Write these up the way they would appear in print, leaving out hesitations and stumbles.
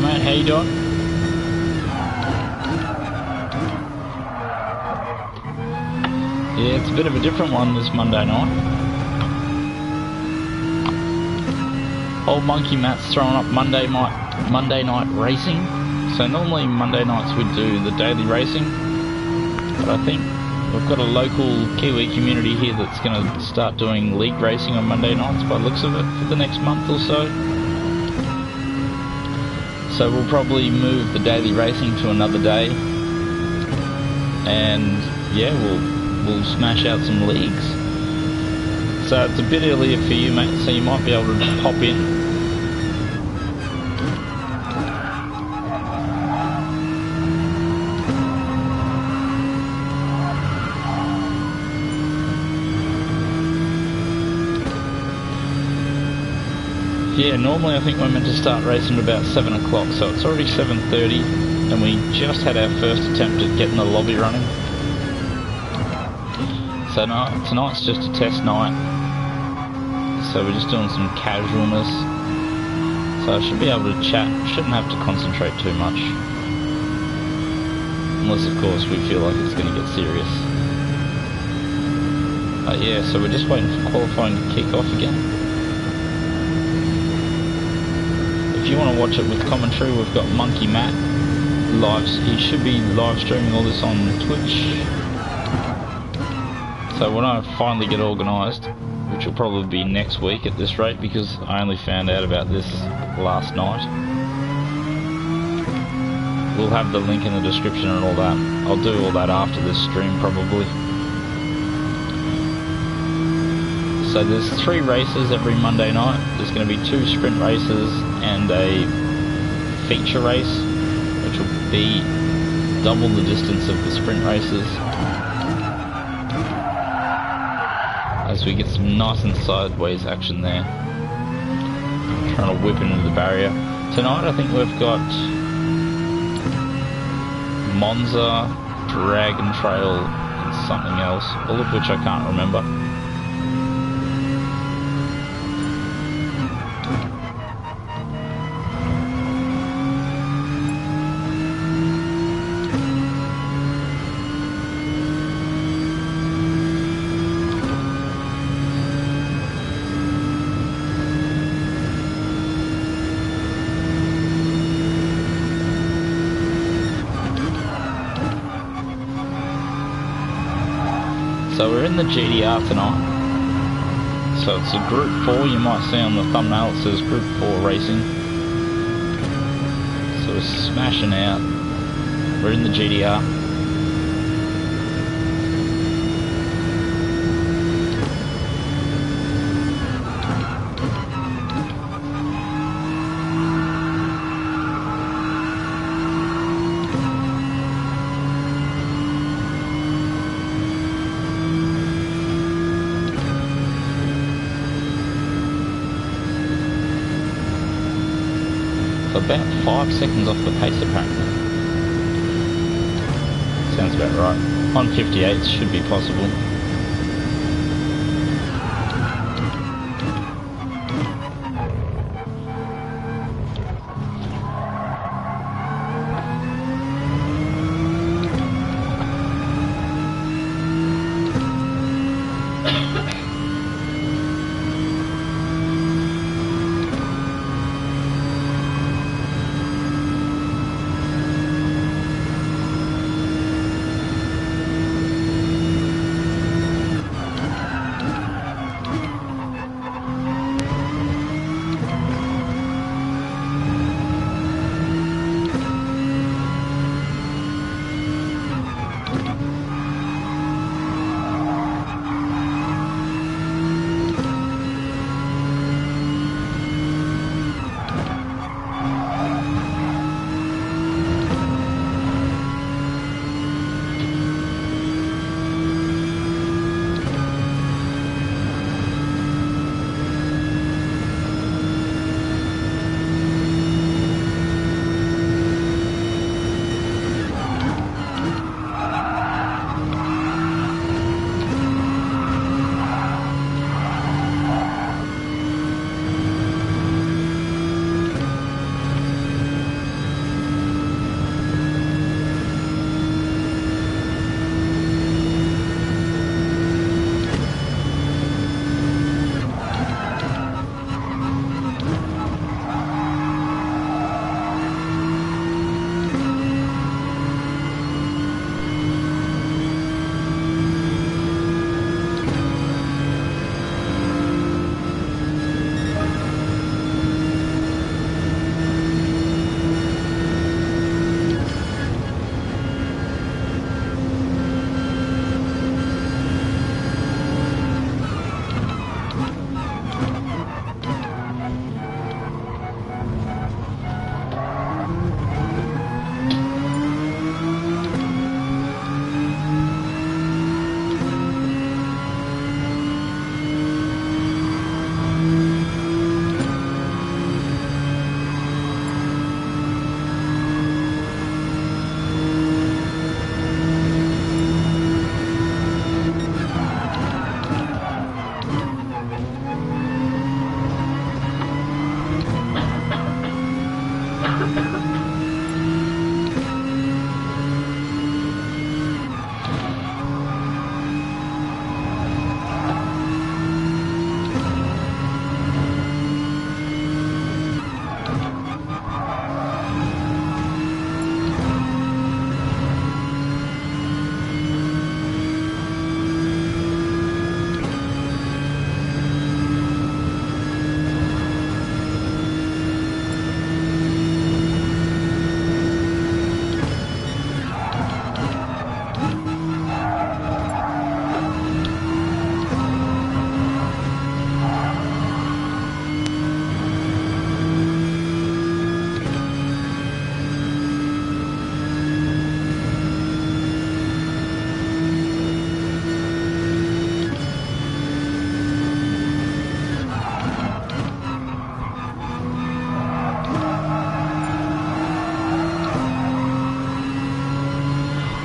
mate. How you doing? Yeah, it's a bit of a different one this Monday night. Old Monkey Matt's throwing up Monday night racing. So normally Monday nights we do the daily racing, but I think we've got a local Kiwi community here that's going to start doing league racing on Monday nights by the looks of it for the next month or so. So we'll probably move the daily racing to another day, and yeah, we'll smash out some leagues. So it's a bit earlier for you, mate, so you might be able to pop in. Yeah, normally I think we're meant to start racing at about 7 o'clock, so it's already 7:30, and we just had our first attempt at getting the lobby running. So tonight's just a test night, so we're just doing some casualness. So I should be able to chat, shouldn't have to concentrate too much. Unless of course we feel like it's going to get serious. Yeah, so we're just waiting for qualifying to kick off again. If you want to watch it with commentary, we've got Monkey Matt live. He should be live streaming all this on Twitch. So when I finally get organised, which will probably be next week at this rate, because I only found out about this last night, we'll have the link in the description and all that. I'll do all that after this stream probably. So there's 3 races every Monday night. There's going to be 2 sprint races and a feature race, which will be double the distance of the sprint races, as we get some nice and sideways action there, trying to whip into the barrier. Tonight I think we've got Monza, Dragon Trail and something else, all of which I can't remember. So we're in the GT-R tonight. So it's a Group 4, you might see on the thumbnail it says Group 4 Racing. So we're smashing out. We're in the GT-R. About 5 seconds off the pace apparently. Sounds about right. On 58 should be possible.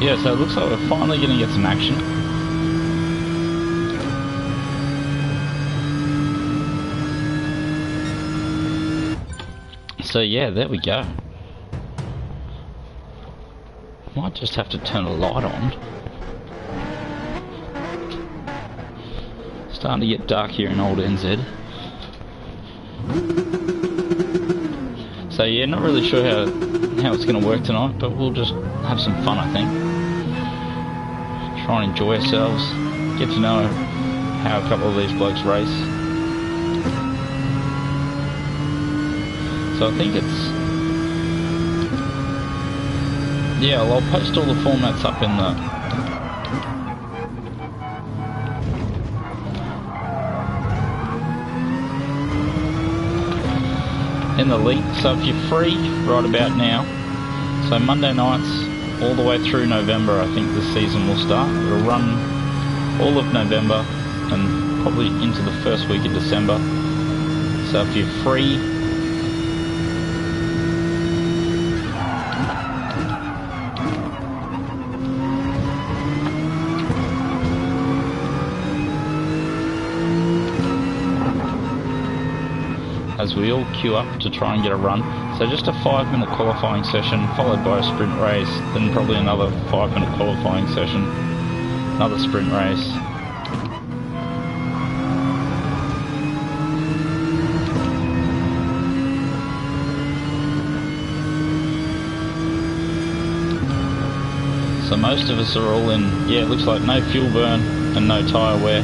Yeah, so it looks like we're finally going to get some action. So yeah, there we go. Might just have to turn a light on. Starting to get dark here in old NZ. So yeah, not really sure how it's going to work tonight, but we'll just have some fun, I think. Try and enjoy ourselves, get to know how a couple of these blokes race. So I think it's... yeah, well, I'll post all the formats up in the link. So if you're free right about now, so Monday nights all the way through November, I think the season will start. It'll run all of November and probably into the first week of December. So if you're free, as we all queue up to try and get a run. So just a 5-minute qualifying session followed by a sprint race, then probably another 5-minute qualifying session, another sprint race. So most of us are all in, yeah, it looks like no fuel burn and no tyre wear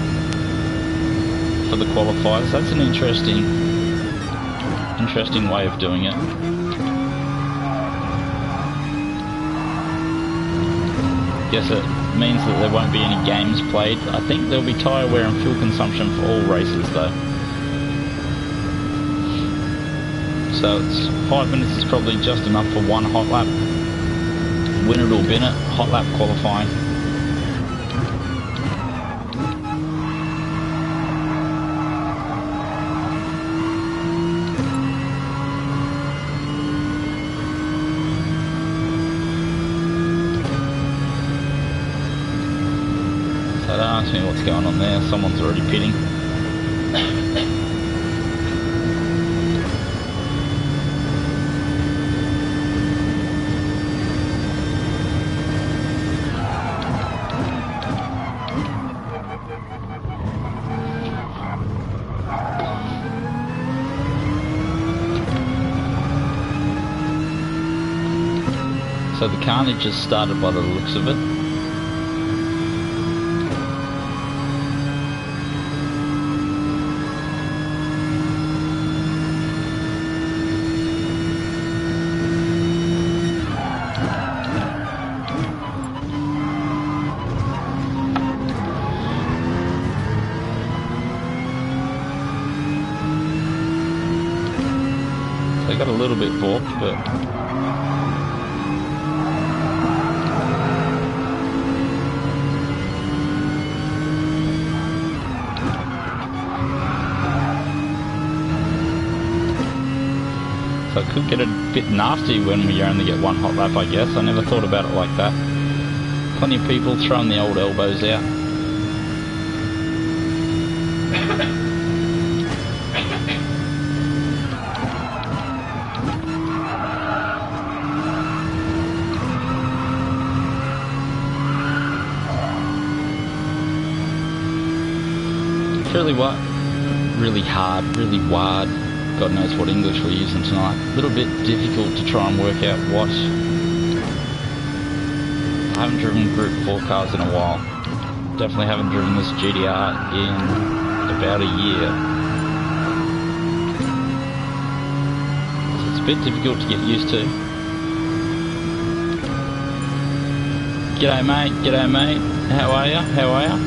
for the qualifiers. That's an interesting way of doing it. Guess it means that there won't be any games played. I think there'll be tyre wear and fuel consumption for all races though. So it's 5 minutes is probably just enough for one hot lap. Win it or bin it, hot lap qualifying. Ask me what's going on there. Someone's already pitting. So the carnage has started by the looks of it. They got a little bit balked, but so it could get a bit nasty when we only get one hot lap, I guess. I never thought about it like that. Plenty of people throwing the old elbows out. Really hard, really wide. God knows what English we're using tonight. A little bit difficult to try and work out what. I haven't driven Group 4 cars in a while. Definitely haven't driven this GT-R in about a year. So it's a bit difficult to get used to. G'day mate, g'day mate. How are ya? How are ya?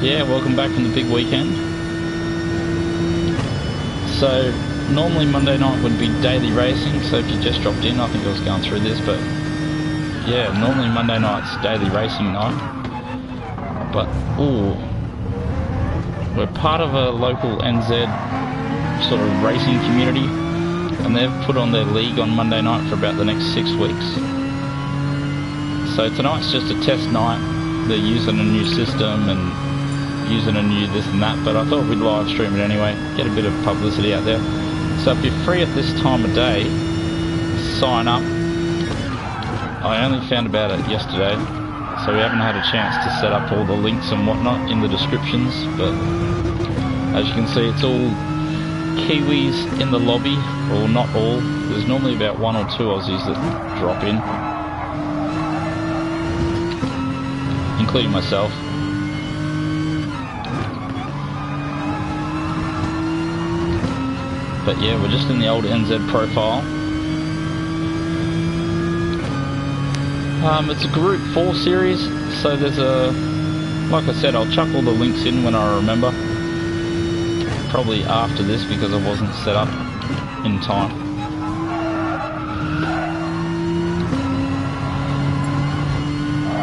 Yeah, welcome back from the big weekend. So, normally Monday night would be daily racing, so if you just dropped in, I think I was going through this, but yeah, normally Monday night's daily racing night. But, ooh, we're part of a local NZ sort of racing community, and they've put on their league on Monday night for about the next 6 weeks. So tonight's just a test night. They're using a new system and using a new this and that, but I thought we'd live stream it anyway, get a bit of publicity out there. So if you're free at this time of day, sign up. I only found about it yesterday, so we haven't had a chance to set up all the links and whatnot in the descriptions, but as you can see, it's all Kiwis in the lobby, or not all. There's normally about 1 or 2 Aussies that drop in, including myself. But yeah, we're just in the old NZ profile. It's a Group 4 series, so there's a, like I said, I'll chuck all the links in when I remember. Probably after this because I wasn't set up in time.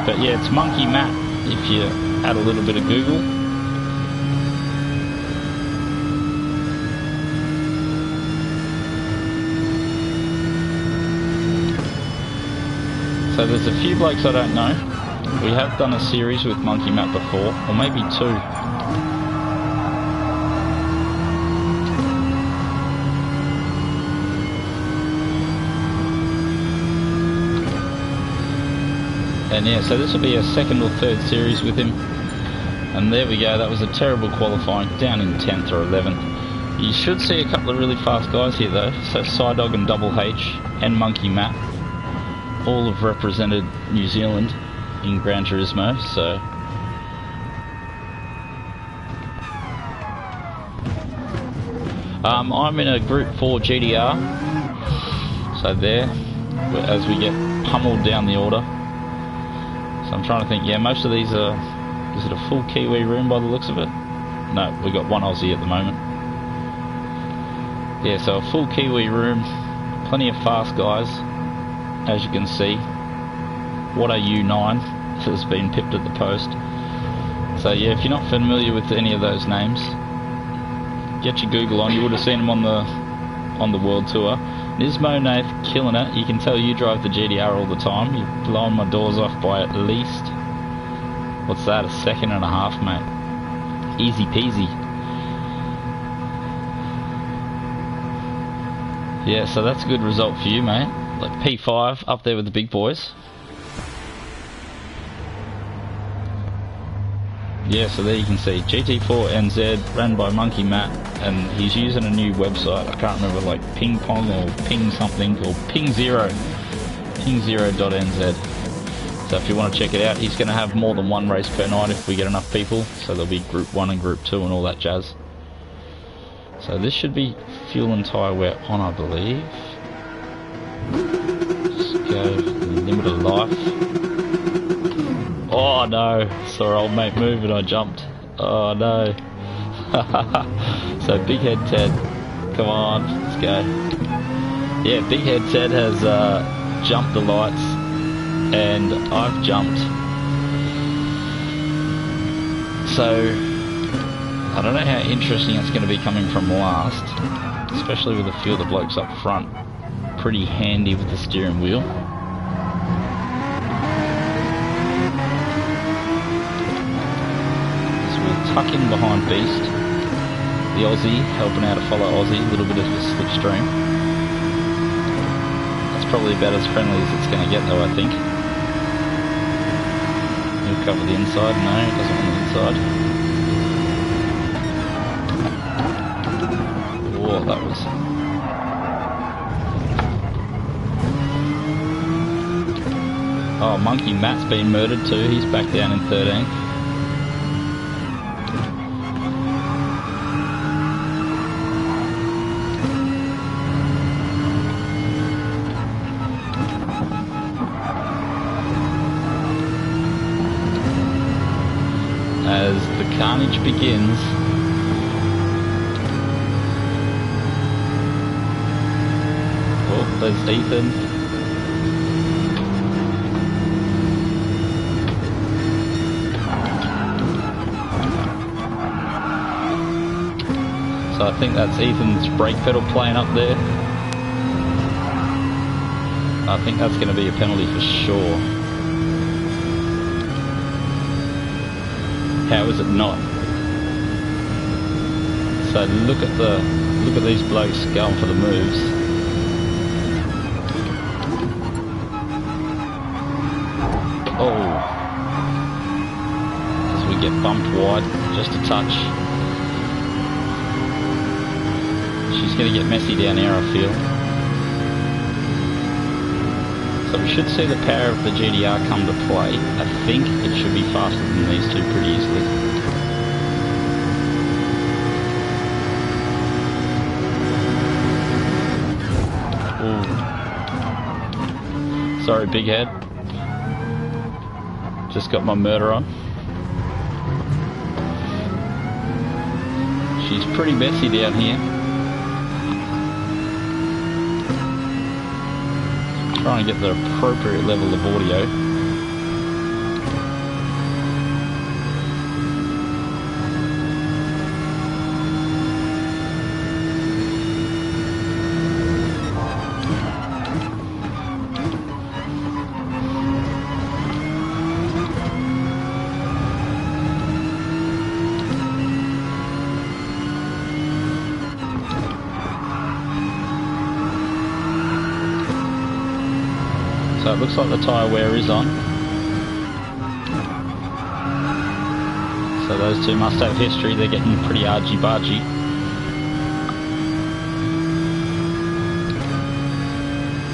But yeah, it's Monkey Matt if you add a little bit of Google. So there's a few blokes I don't know. We have done a series with Monkey Matt before, or maybe 2. And yeah, so this will be a 2nd or 3rd series with him. And there we go, that was a terrible qualifying, down in 10th or 11th. You should see a couple of really fast guys here though. So Psydog and Double H and Monkey Matt all have represented New Zealand in Gran Turismo, so I'm in a Group 4 GT-R, so there, as we get pummeled down the order. So I'm trying to think, yeah, most of these are, is it a full Kiwi room by the looks of it? No, we've got 1 Aussie at the moment. Yeah, so a full Kiwi room, plenty of fast guys. As you can see, what a U9 has been pipped at the post. So yeah, if you're not familiar with any of those names, get your Google on. You would have seen them on the world tour. Nismo Nath killing it. You can tell you drive the GT-R all the time. You're blowing my doors off by at least, what's that, a 1.5 seconds, mate. Easy peasy. Yeah, so that's a good result for you, mate. Like P5 up there with the big boys. Yeah, so there you can see GT4 NZ ran by Monkey Matt, and he's using a new website. I can't remember, like Ping Pong or Ping something, or Ping Zero, pingzero.nz. So if you want to check it out, he's going to have more than 1 race per night if we get enough people. So there'll be Group 1 and Group 2 and all that jazz. So this should be fuel and tyre wear on, I believe. Just go limit of life. Oh no, saw old mate move and I jumped. Oh no. So Big Head Ted, come on, let's go. Yeah, Big Head Ted has jumped the lights and I've jumped. So I don't know how interesting it's going to be coming from last, especially with a few of the blokes up front. Pretty handy with the steering wheel. So we'll tuck in behind Beast, the Aussie, helping out a fellow Aussie, a little bit of a slipstream. That's probably about as friendly as it's going to get though, I think. He'll cover the inside, no, he doesn't want the inside. Oh, that was... Oh, Monkey Matt's been murdered too, he's back down in 13th. As the carnage begins. Oh, there's Ethan. So I think that's Ethan's brake pedal playing up there. I think that's going to be a penalty for sure. How is it not? So look at these blokes going for the moves. Oh, as we get bumped wide, just a touch. She's going to get messy down here, I feel. So we should see the power of the GT-R come to play. I think it should be faster than these two pretty easily. Ooh. Sorry, big head. Just got my murder on. She's pretty messy down here. Trying to get the appropriate level of audio. So it looks like the tyre wear is on. So those two must have history. They're getting pretty argy-bargy.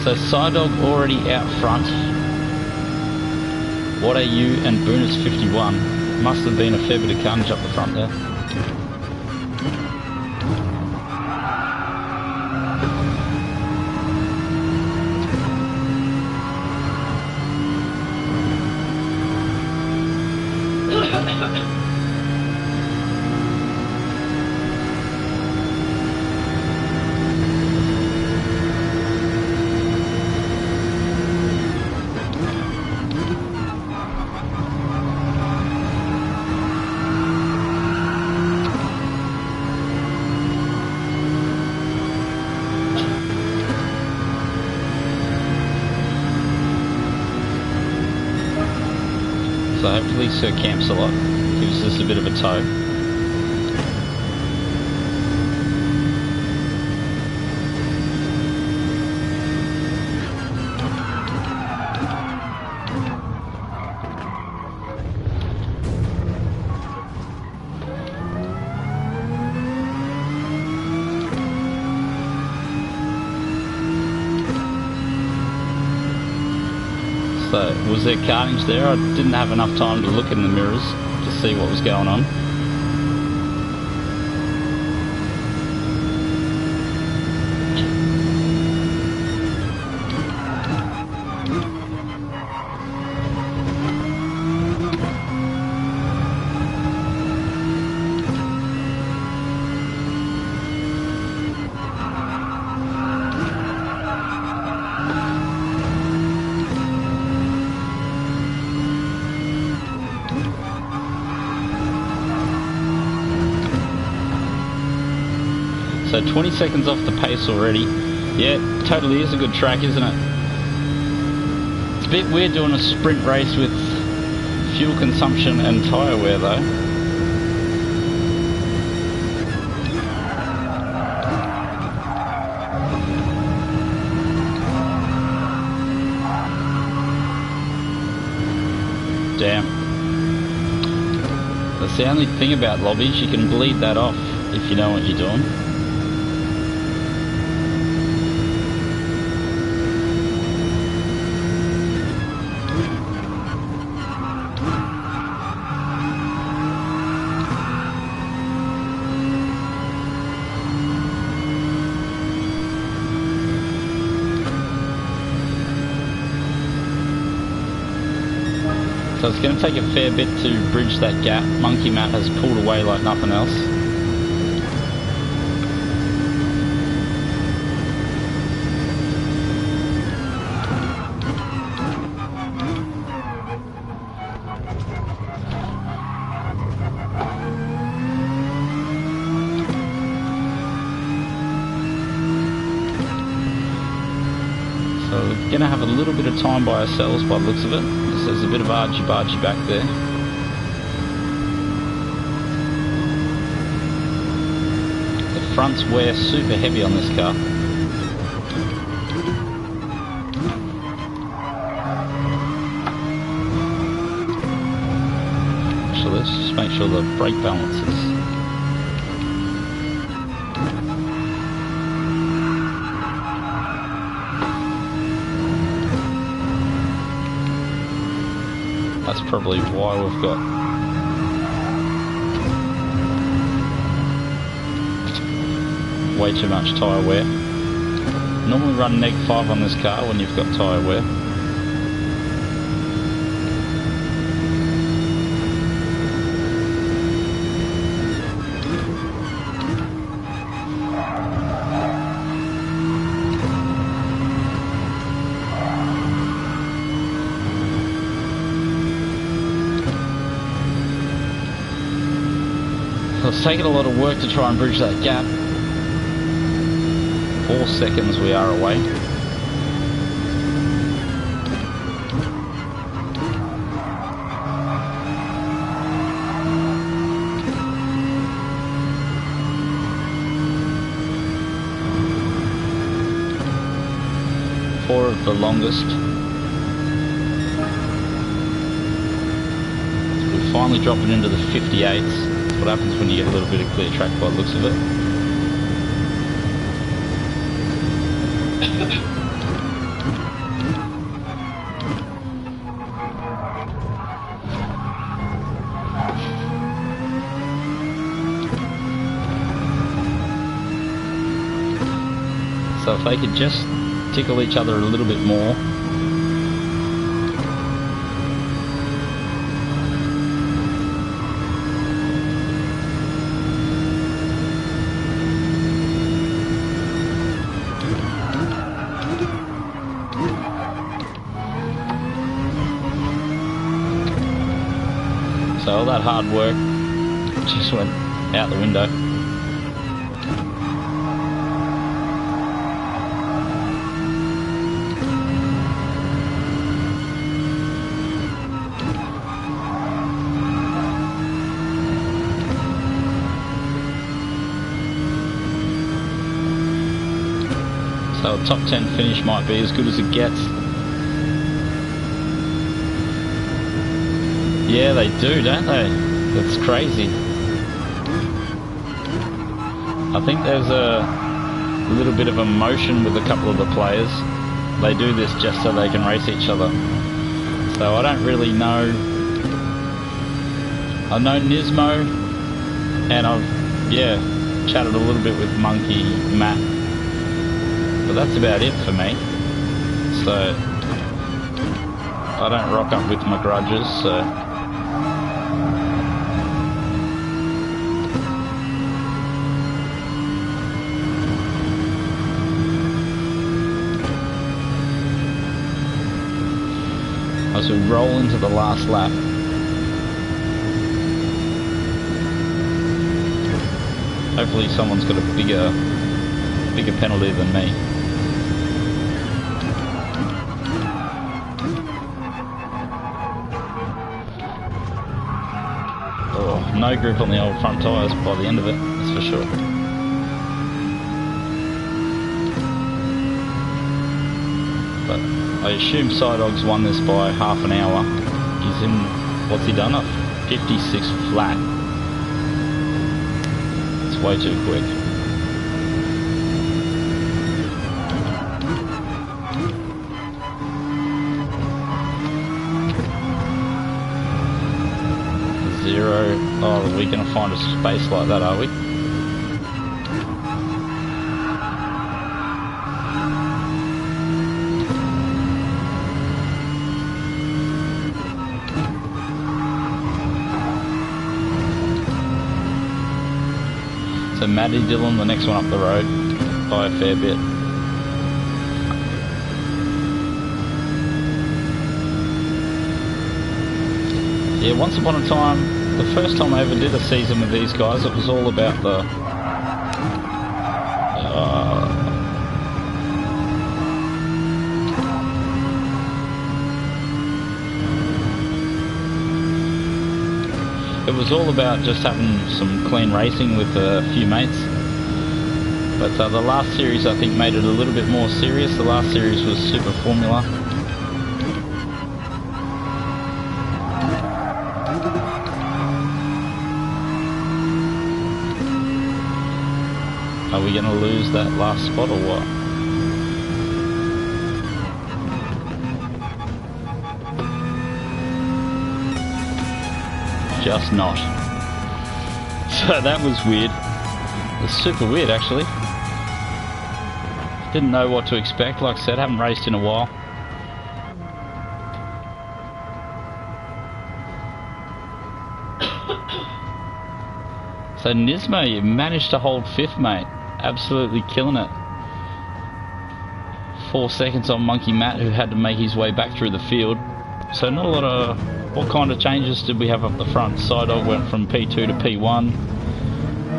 So Psydog already out front. What are you and Boonus 51? Must have been a fair bit of carnage up the front there. So hopefully Sir Campsalot gives us a bit of a tow. So, was there carnage there? I didn't have enough time to look in the mirrors to see what was going on. So 20 seconds off the pace already. Yeah, totally is a good track, isn't it? It's a bit weird doing a sprint race with fuel consumption and tyre wear though. Damn. That's the only thing about lobbies, you can bleed that off if you know what you're doing. So it's going to take a fair bit to bridge that gap. Monkey Matt has pulled away like nothing else. So we're going to have a little bit of time by ourselves by the looks of it. There's a bit of argy-bargy back there. fronts wear super heavy on this car. So let's just make sure the brake balance is... That's probably why we've got way too much tyre wear. Normally run -5 on this car when you've got tyre wear. It's taken a lot of work to try and bridge that gap. 4 seconds we are away. Four of the longest. We're finally dropping into the 58s. What happens when you get a little bit of clear track by the looks of it. So if they could just tickle each other a little bit more. So all that hard work just went out the window. So a top 10 finish might be as good as it gets. Yeah, they do, don't they? That's crazy. I think there's a little bit of emotion with a couple of the players. They do this just so they can race each other. So I don't really know. I know Nismo, and I've, yeah, chatted a little bit with Monkey, Matt. But that's about it for me. So I don't rock up with my grudges, so. As we roll into the last lap. Hopefully someone's got a bigger penalty than me. Oh, no grip on the old front tyres by the end of it, that's for sure. But I assume Psydog's won this by half an hour. He's in, what's he done? A 56 flat. It's way too quick. Zero. Oh, are we going to find a space like that, are we? So Maddie Dillon, the next one up the road, by a fair bit. Yeah, once upon a time, the first time I ever did a season with these guys, it was all about the it was all about just having some clean racing with a few mates. But the last series I think made it a little bit more serious. The last series was Super Formula. Are we going to lose that last spot or what? Just not. So that was weird. It was super weird actually. Didn't know what to expect. Like I said, haven't raced in a while. So Nismo, you managed to hold 5th, mate. Absolutely killing it. 4 seconds on Monkey Matt, who had to make his way back through the field. So not a lot of... What kind of changes did we have up the front? Sidog went from P2 to P1.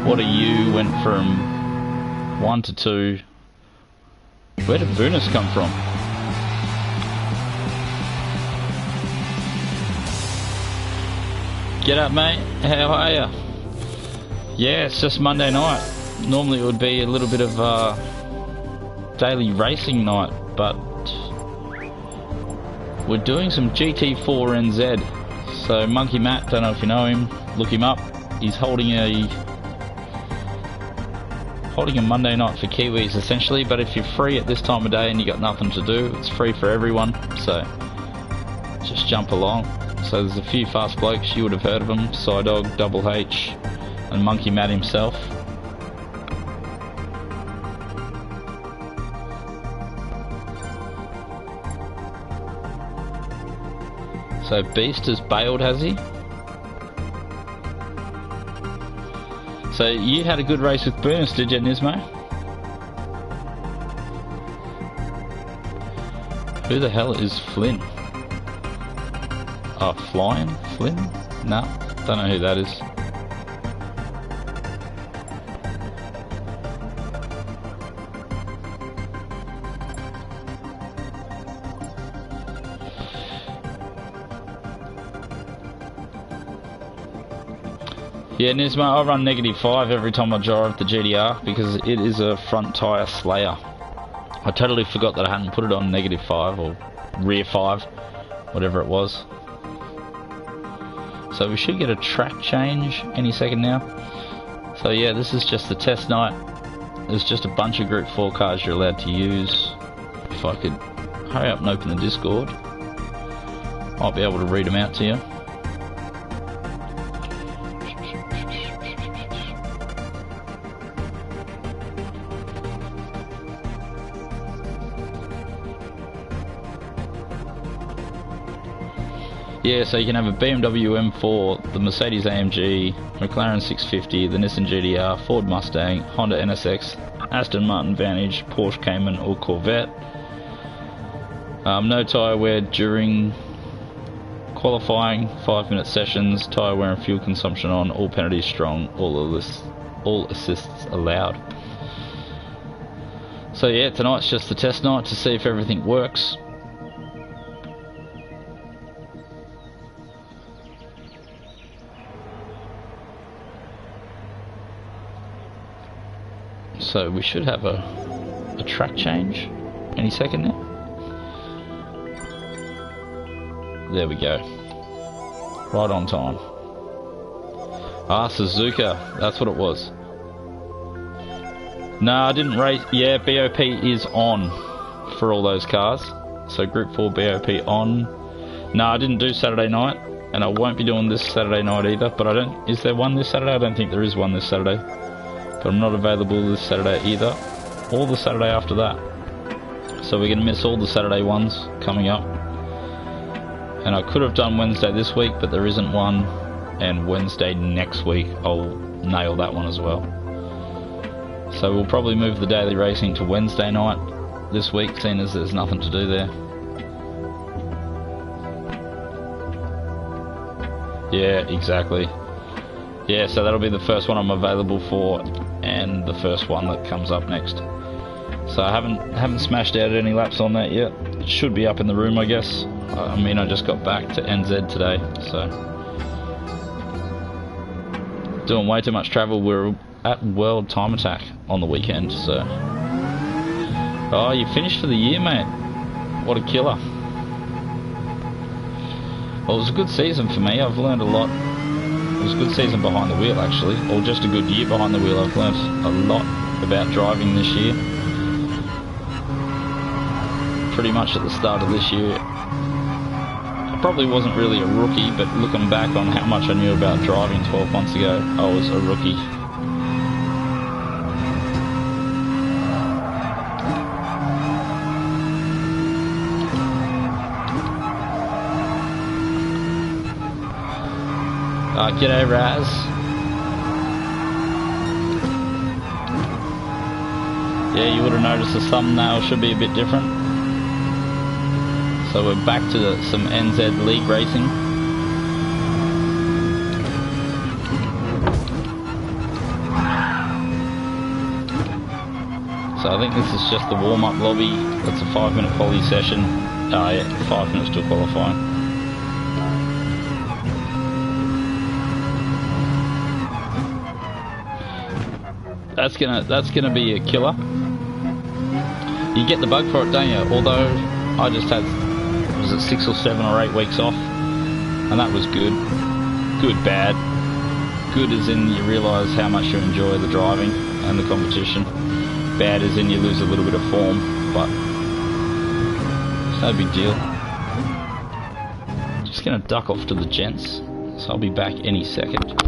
What a U went from 1 to 2. Where did Boonus come from? Get up, mate. How are ya? Yeah, it's just Monday night. Normally it would be a little bit of daily racing night, but we're doing some GT4 NZ. So Monkey Matt, don't know if you know him, look him up. He's holding a Monday night for Kiwis essentially, but if you're free at this time of day and you got nothing to do, it's free for everyone, so just jump along. So there's a few fast blokes, you would have heard of them, Psydog, Double H, and Monkey Matt himself. So Beast has bailed, has he? So you had a good race with Boonus, did you, Nismo? Who the hell is Flynn? Oh, Flying? Flynn? No, don't know who that is. Yeah, Nismo, I run -5 every time I drive the GT-R because it is a front tyre slayer. I totally forgot that I hadn't put it on -5 or rear 5, whatever it was. So we should get a track change any second now. So yeah, this is just the test night. There's just a bunch of Group 4 cars you're allowed to use. If I could hurry up and open the Discord, I'll be able to read them out to you. Yeah, so you can have a BMW M4, the Mercedes AMG, McLaren 650, the Nissan GT-R, Ford Mustang, Honda NSX, Aston Martin Vantage, Porsche Cayman or Corvette. No tyre wear during qualifying, 5-minute sessions, tyre wear and fuel consumption on, all penalties strong, all assists allowed. So yeah, tonight's just the test night to see if everything works. So we should have a track change any second now. There we go. Right on time. Ah, Suzuka. That's what it was. No, I didn't race. Yeah, BOP is on for all those cars. So Group 4 BOP on. No, I didn't do Saturday night. And I won't be doing this Saturday night either. But I don't... Is there one this Saturday? I don't think there is one this Saturday. But I'm not available this Saturday either, or the Saturday after that. So we're going to miss all the Saturday ones coming up. And I could have done Wednesday this week, but there isn't one. And Wednesday next week, I'll nail that one as well. So we'll probably move the daily racing to Wednesday night this week, seeing as there's nothing to do there. Yeah, exactly. Yeah, so that'll be the first one I'm available for, and the first one that comes up next. So I haven't smashed out any laps on that yet. It should be up in the room, I guess. I mean, I just got back to NZ today, so doing way too much travel. We're at World Time Attack on the weekend, so... Oh, you finished for the year, mate. What a killer. Well, it was a good season for me. I've learned a lot. It was a good season behind the wheel, actually. Or just a good year behind the wheel. I've learned a lot about driving this year. Pretty much at the start of this year, I probably wasn't really a rookie, but looking back on how much I knew about driving 12 months ago, I was a rookie. G'day, Raz. Yeah, you would have noticed the thumbnail should be a bit different. So we're back to some NZ League racing. So I think this is just the warm-up lobby. It's a 5-minute quali session. Oh yeah, 5 minutes to qualifying. That's gonna be a killer. You get the bug for it, don't you? Although I just had, was it 6 or 7 or 8 weeks off, and that was good. Good, bad. Good as in you realise how much you enjoy the driving and the competition. Bad as in you lose a little bit of form, but it's no big deal. Just gonna duck off to the gents, so I'll be back any second.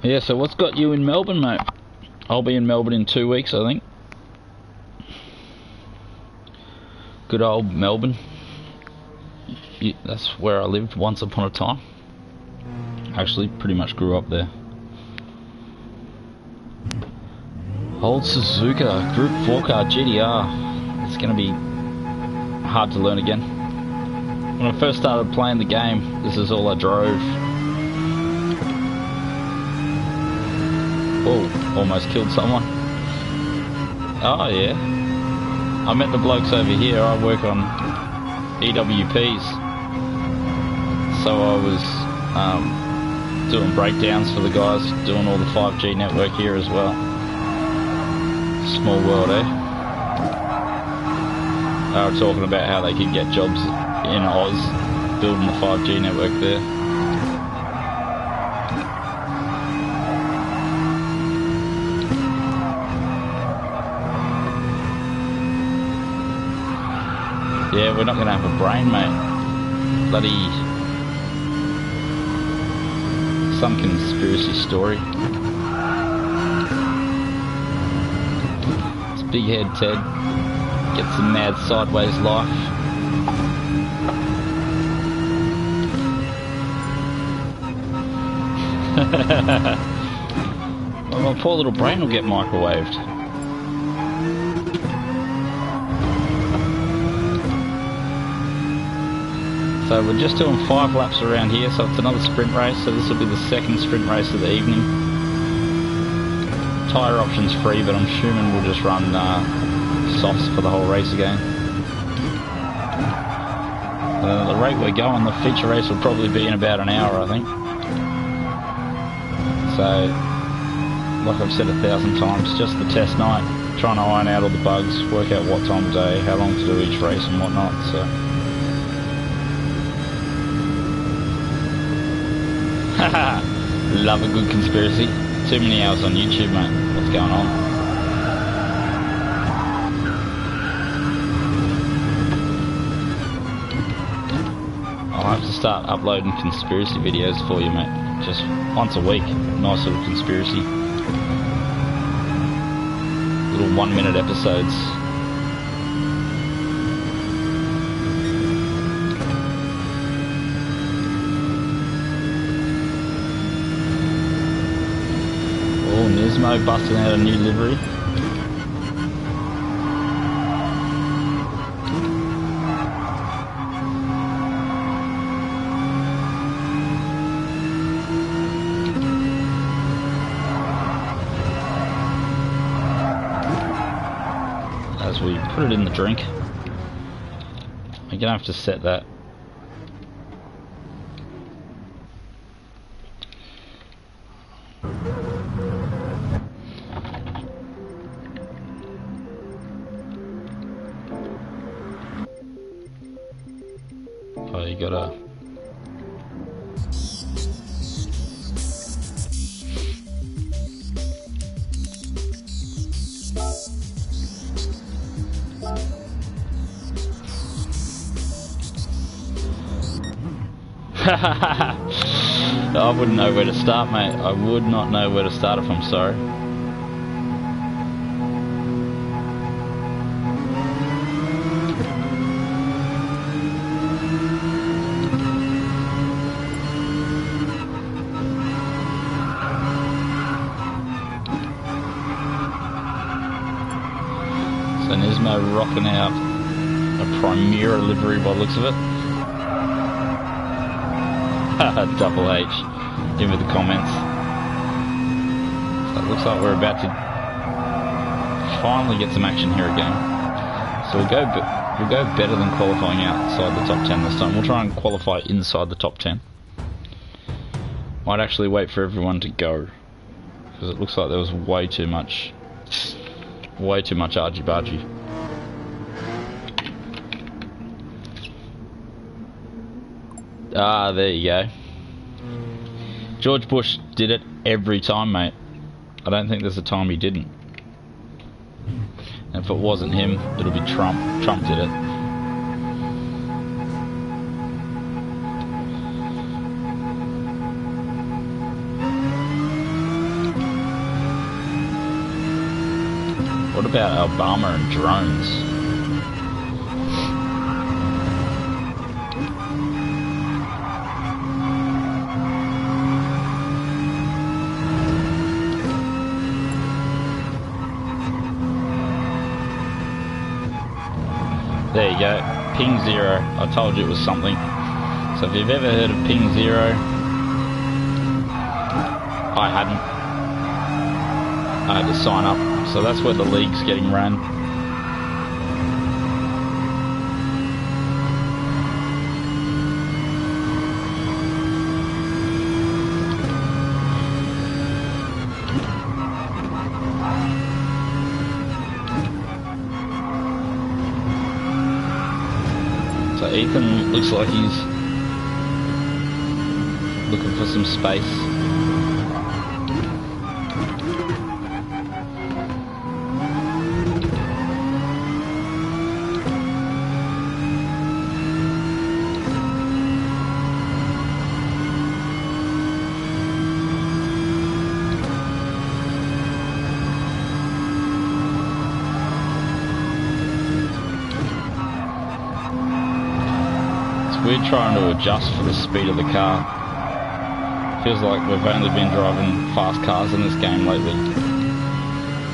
Yeah, so what's got you in Melbourne, mate? I'll be in Melbourne in 2 weeks, I think. Good old Melbourne. That's where I lived once upon a time. Actually, pretty much grew up there. Old Suzuka Group 4 car GT-R. It's going to be hard to learn again. When I first started playing the game, this is all I drove. Oh, almost killed someone. Oh yeah. I met the blokes over here. I work on EWPs. So I was doing breakdowns for the guys, doing all the 5G network here as well. Small world, eh? They were talking about how they could get jobs in Oz, building the 5G network there. Yeah, we're not going to have a brain, mate. Bloody... some conspiracy story. It's Big Head Ted. Gets the mad sideways life. Well, my poor little brain will get microwaved. So we're just doing 5 laps around here, so it's another sprint race, so this will be the second sprint race of the evening. Tyre option's free, but I'm assuming we'll just run softs for the whole race again. The rate we're going, the feature race will probably be in about an hour, I think. So, like I've said 1,000 times, just the test night, trying to iron out all the bugs, work out what time of day, how long to do each race and whatnot, so. Haha, love a good conspiracy. Too many hours on YouTube, mate. What's going on? I'll have to start uploading conspiracy videos for you, mate. Just once a week. Nice little conspiracy. Little 1-minute episodes. Oh, Nismo busting out a new livery. As we put it in the drink. We're gonna have to set that. Oh, you gotta. I wouldn't know where to start, mate. I would not know where to start if I'm sorry. So Nismo rocking out a Primera livery by the looks of it. Double H in with the comments. So it looks like we're about to finally get some action here again. So we'll go better than qualifying outside the top 10 this time. We'll try and qualify inside the top 10. Might actually wait for everyone to go, because it looks like there was way too much argy-bargy. Ah, there you go. George Bush did it every time, mate. I don't think there's a time he didn't. And if it wasn't him, it'll be Trump. Trump did it. What about Obama and drones? There you go, ping 0. I told you it was something. So if you've ever heard of ping 0, I hadn't. I had to sign up. So that's where the league's getting ran. Ethan looks like he's looking for some space. weird trying to adjust for the speed of the car. Feels like we've only been driving fast cars in this game lately.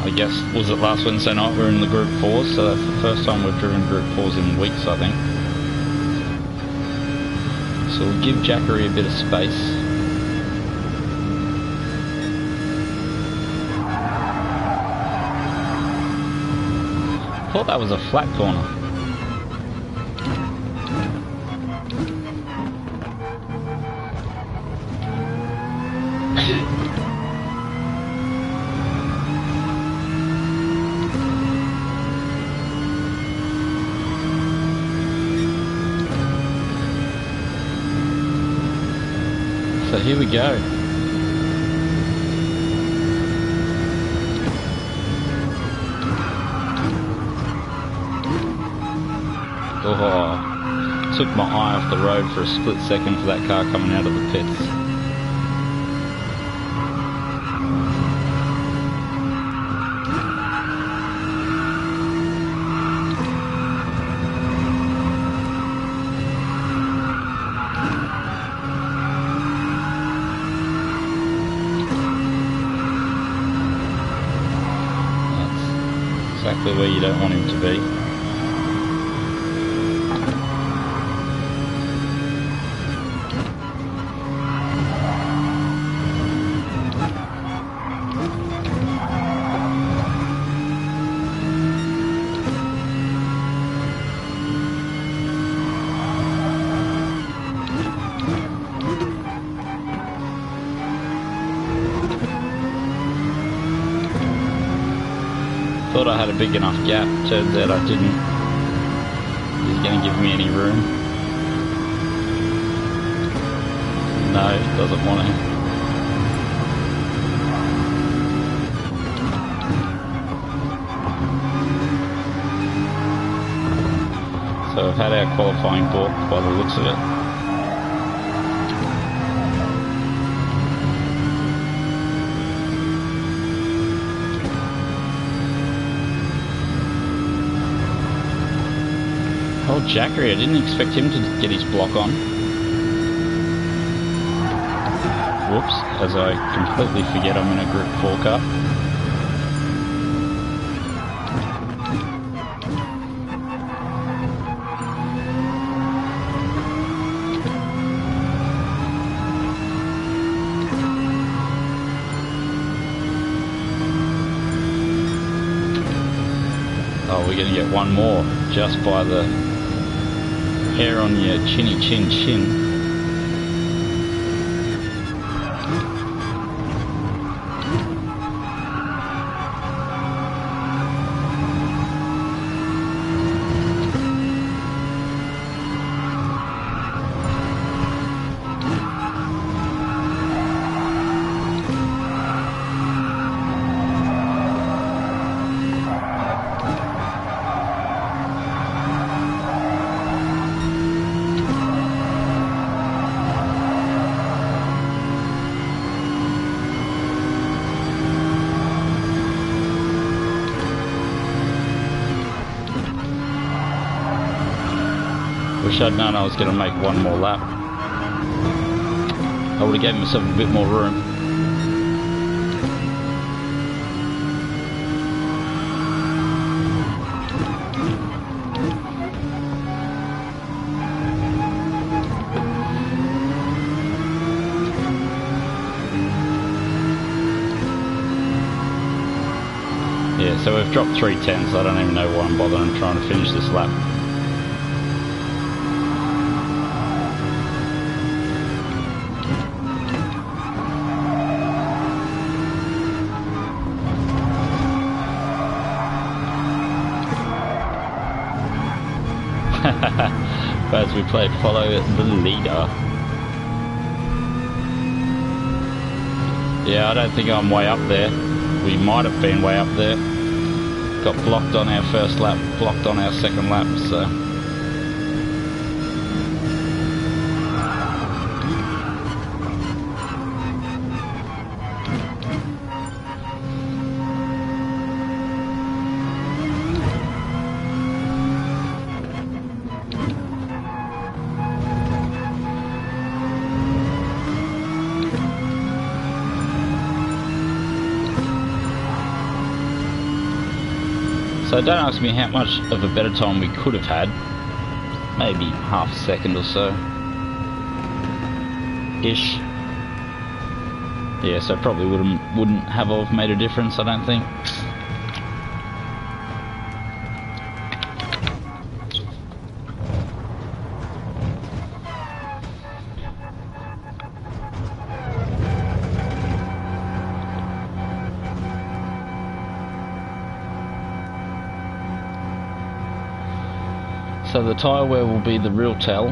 I guess, was it last Wednesday night we were in the Group 4s, so that's the first time we've driven Group 4s in weeks, I think. So we'll give Jackery a bit of space. I thought that was a flat corner. So here we go. Oh, took my eye off the road for a split second for that car coming out of the pits. That's exactly where you don't want him to be. Thought I had a big enough gap, turns out I didn't. He's going to give me any room. No, doesn't want to. So I've had our qualifying balked by the looks of it. Oh, Jackery, I didn't expect him to get his block on. Whoops, as I completely forget I'm in a Group 4 car. Oh, we're going to get one more just by the hair on your chinny chin chin. Wish I'd known I was going to make one more lap. I would have given myself a bit more room. Yeah, so we've dropped 3/10, so I don't even know why I'm bothering trying to finish this lap. But as we play follow the leader. Yeah, I don't think I'm way up there. We might have been way up there. Got blocked on our first lap, blocked on our second lap, so. So don't ask me how much of a better time we could have had. Maybe half a second or so. Ish. Yeah, so probably wouldn't have made a difference, I don't think. So the tyre wear will be the real tell.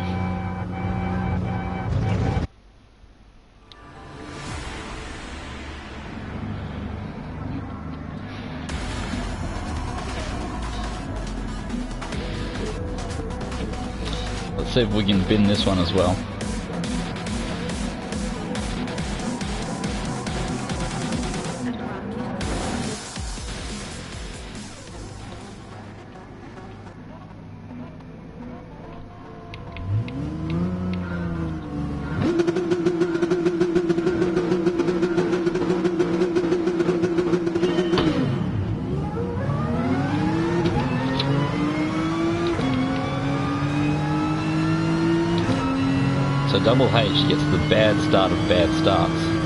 Let's see if we can bin this one as well. So Double H gets the bad start of bad starts.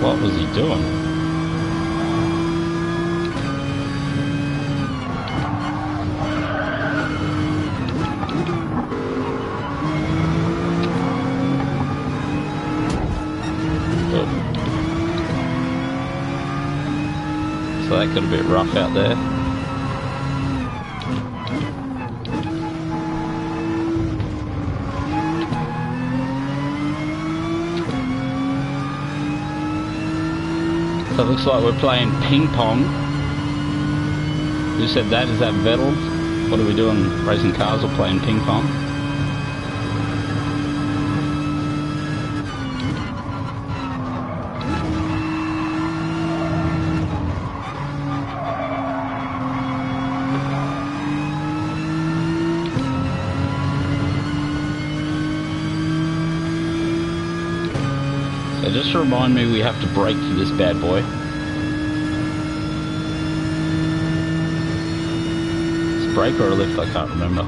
What was he doing? Oh. So that got a bit rough out there. So it looks like we're playing ping pong. Who said that? Is that Vettel? What are we doing? Racing cars or playing ping pong? So just to remind me, we have to brake for this bad boy. It's a brake or a lift, I can't remember.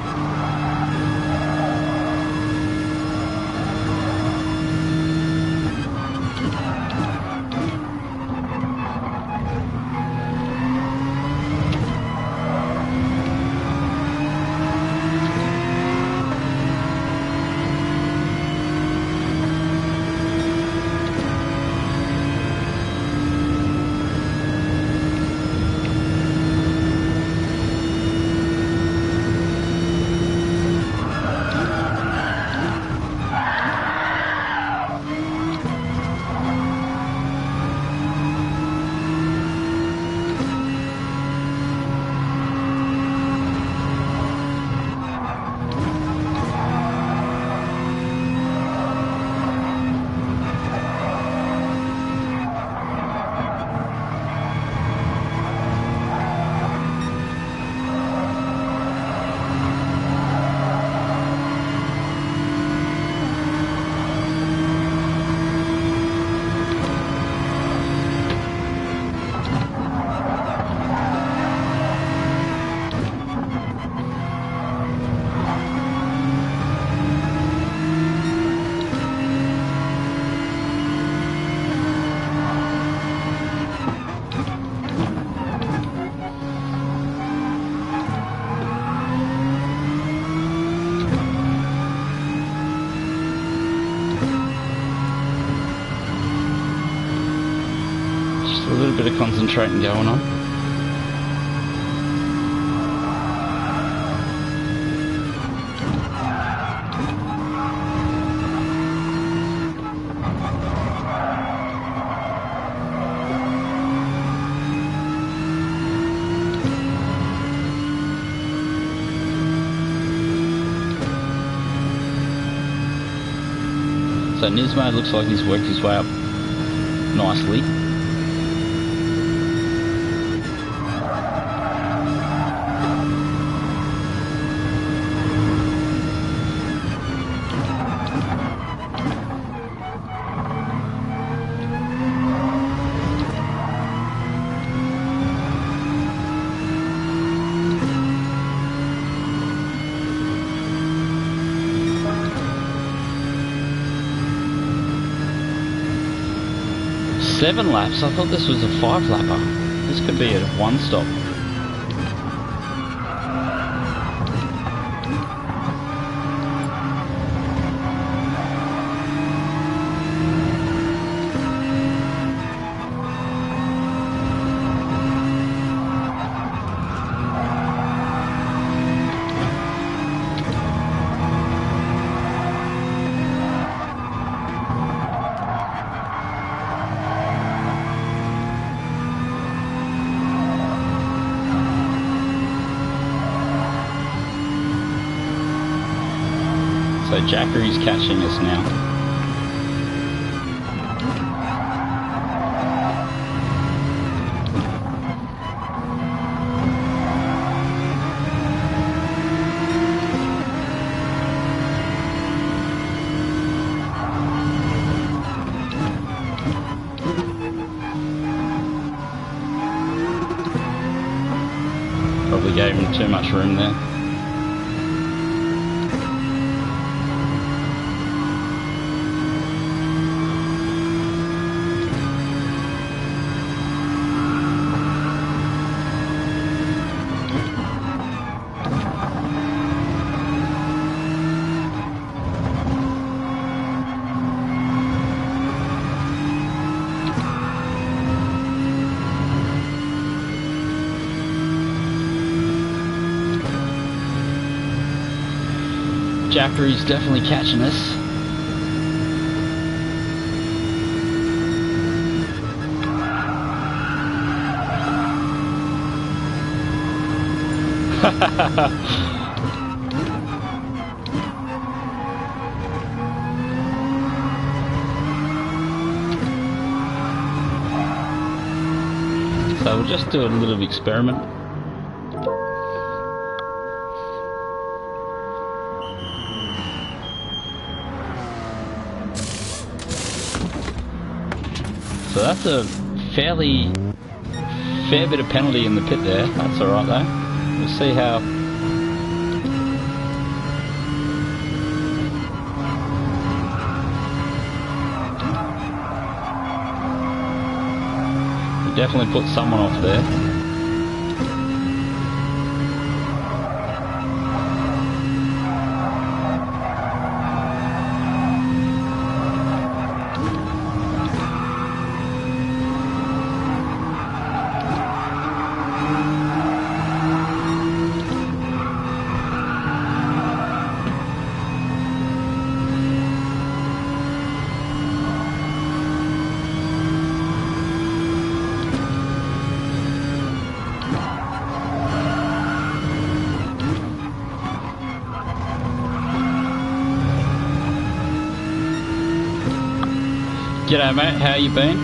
A little bit of concentrating going on. So Nismo looks like he's worked his way up nicely. Seven laps? I thought this was a 5-lapper. This could be a one-stop. So Jackery's catching us now. Probably gave him too much room there. Jackery's definitely catching us. So we'll just do a little experiment. So that's a fair bit of penalty in the pit there. That's alright though. We'll see how. We definitely put someone off there. G'day mate, how you been?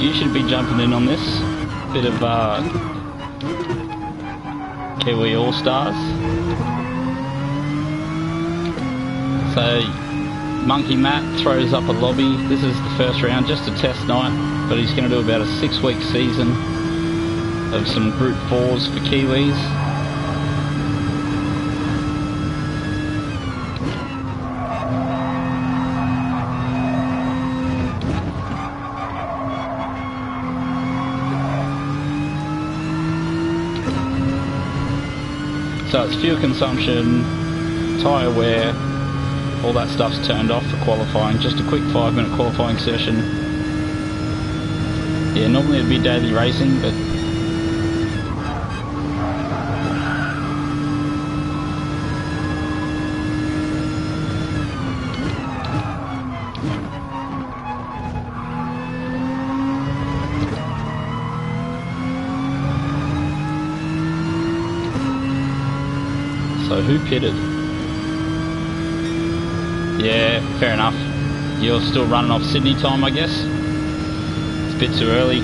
You should be jumping in on this. Bit of Kiwi All-Stars. So, Monkey Matt throws up a lobby. This is the first round, just a test night, but he's going to do about a 6-week season of some Group 4s for Kiwis. So it's fuel consumption, tyre wear, all that stuff's turned off for qualifying. Just a quick 5-minute qualifying session. Yeah, normally it'd be daily racing, but so who pitted? Yeah, fair enough. You're still running off Sydney time, I guess? It's a bit too early.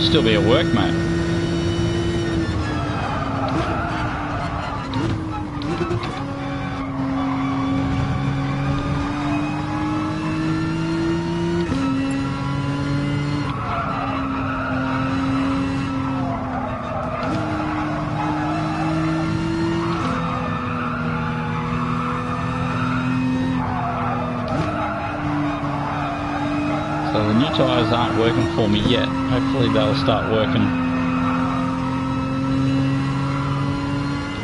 Still be at work, mate. So the new tyres aren't working for me yet. Hopefully they'll start working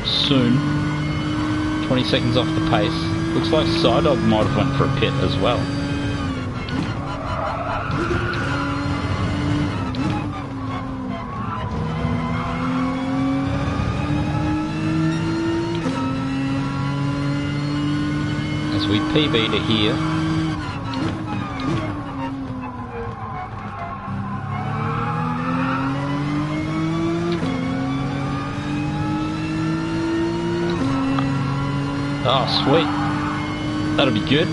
soon. 20 seconds off the pace. Looks like Sidog might have went for a pit as well. As we PB to here. Oh, sweet. That'll be good.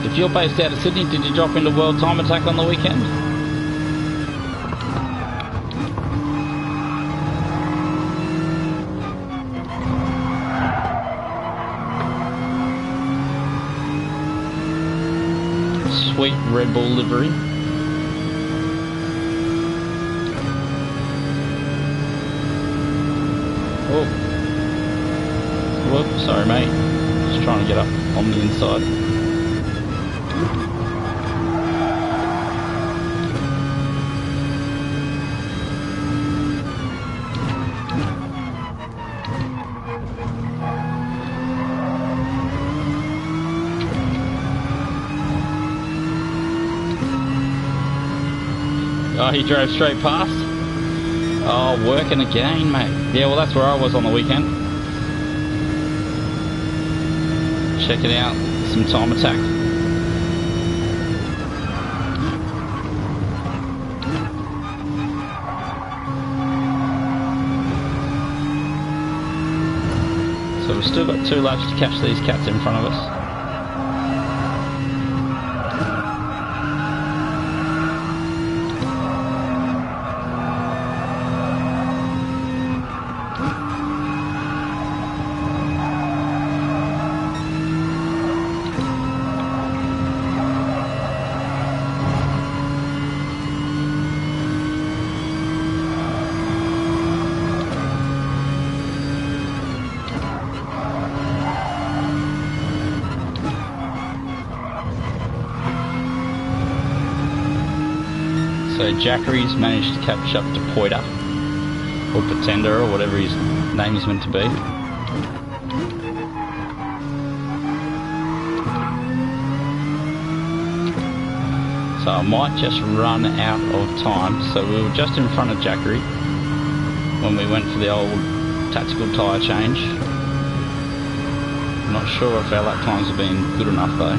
If you're based out of Sydney, did you drop into World Time Attack on the weekend? Sweet Red Bull livery. Oh. Whoops, sorry mate. Just trying to get up on the inside. Oh, he drove straight past? Oh, working again, mate. Yeah, well that's where I was on the weekend. Checking out some Time Attack. So we've still got 2 laps to catch these cats in front of us. So Jackery's managed to catch up to Poiter, or Pretender, or whatever his name is meant to be. So I might just run out of time. So we were just in front of Jackery when we went for the old tactical tyre change. I'm not sure if our lap times have been good enough though.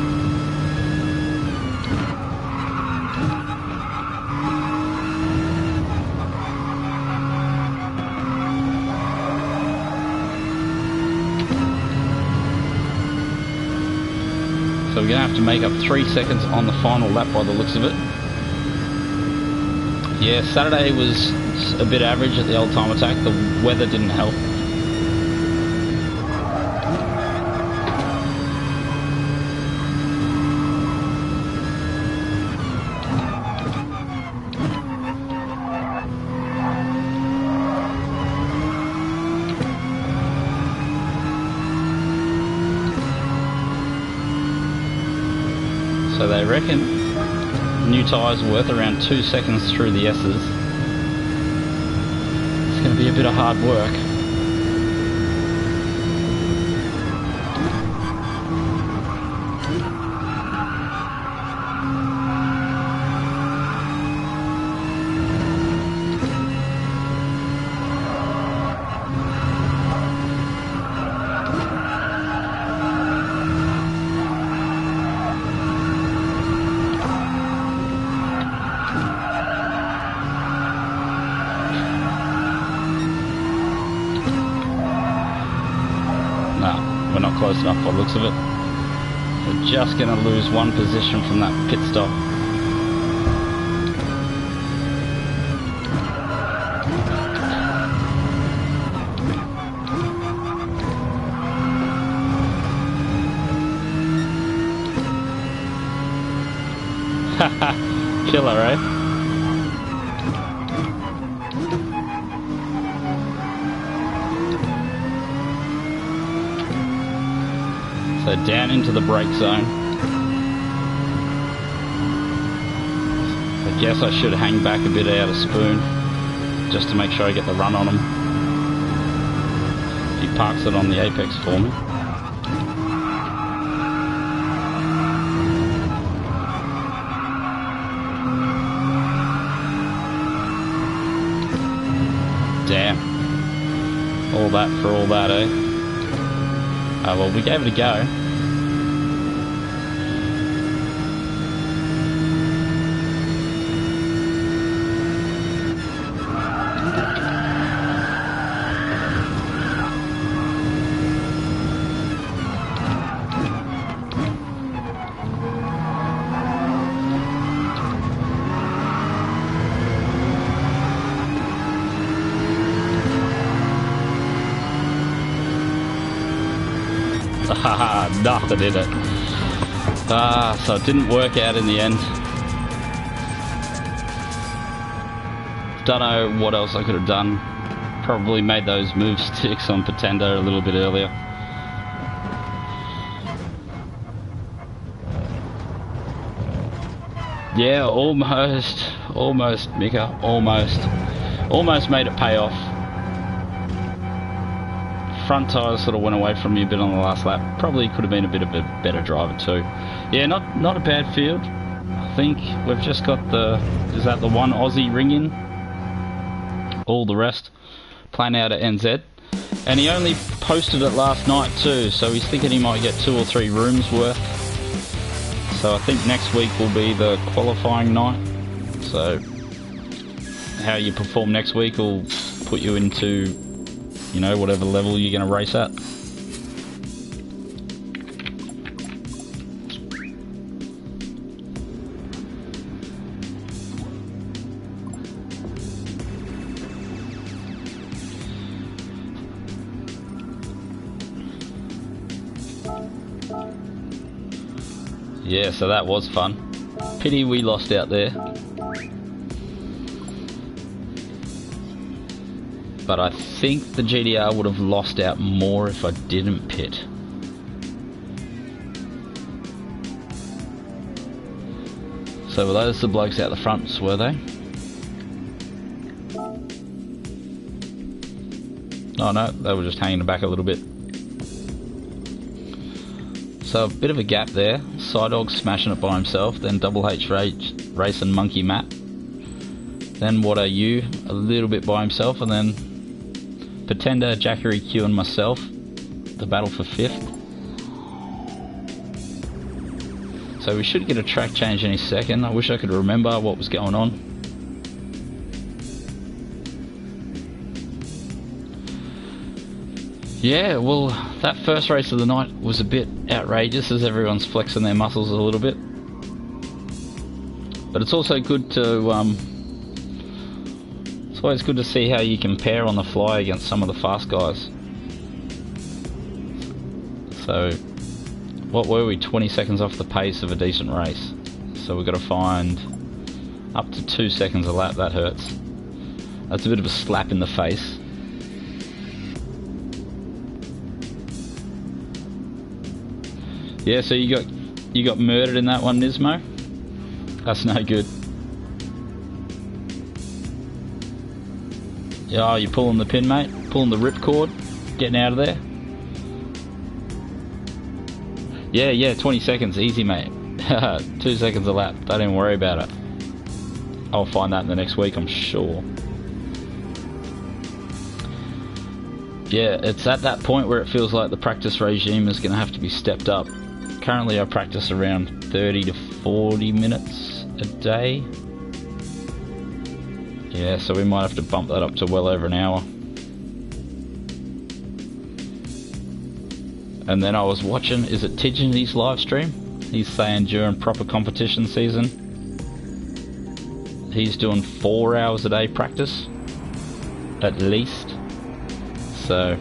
So we're going to have to make up 3 seconds on the final lap by the looks of it. Yeah, Saturday was a bit average at the old Time Attack. The weather didn't help. So they reckon new tyres are worth around 2 seconds through the S's. It's going to be a bit of hard work. We're not close enough by the looks of it. We're just going to lose one position from that pit stop. Killer, eh? So down into the brake zone. I guess I should hang back a bit out of spoon just to make sure I get the run on him. If he parks it on the apex for me. Damn. All that for all that, eh? Oh, well, we gave it a go. Haha, nothing in it. So it didn't work out in the end. Don't know what else I could have done. Probably made those move sticks on Pretender a little bit earlier. Yeah, almost, Mika, almost made it pay off. Front tyres sort of went away from me a bit on the last lap. Probably could have been a bit of a better driver too. Yeah, not a bad field. I think we've just got is that the one Aussie ring in? All the rest playing out at NZ. And he only posted it last night too, so he's thinking he might get 2 or 3 rooms worth. So I think next week will be the qualifying night. So how you perform next week will put you into, you know, whatever level you're going to race at. Yeah, so that was fun. Pity we lost out there. But I think the GT-R would have lost out more if I didn't pit. So were those the blokes out the front, were they? Oh no, they were just hanging back a little bit. So a bit of a gap there. Psydog smashing it by himself, then Double H racing Monkey Matt. Then What Are You a little bit by himself, and then Pretender, Jackery Q and myself, the battle for 5th. So we should get a track change any second. I wish I could remember what was going on. Yeah, well, that first race of the night was a bit outrageous as everyone's flexing their muscles a little bit. But it's also good to it's always good to see how you compare on the fly against some of the fast guys. So, what were we? 20 seconds off the pace of a decent race. So we've got to find up to 2 seconds a lap. That hurts. That's a bit of a slap in the face. Yeah, so you got murdered in that one, Nismo. That's no good. Yeah, oh, you're pulling the pin, mate. Pulling the ripcord. Getting out of there. Yeah, 20 seconds. Easy, mate. 2 seconds a lap. Don't even worry about it. I'll find that in the next week, I'm sure. Yeah, it's at that point where it feels like the practice regime is going to have to be stepped up. Currently I practice around 30 to 40 minutes a day. Yeah, so we might have to bump that up to well over an hour. And then I was watching, is it Tidgeny's live stream? He's saying during proper competition season, he's doing 4 hours a day practice, at least. So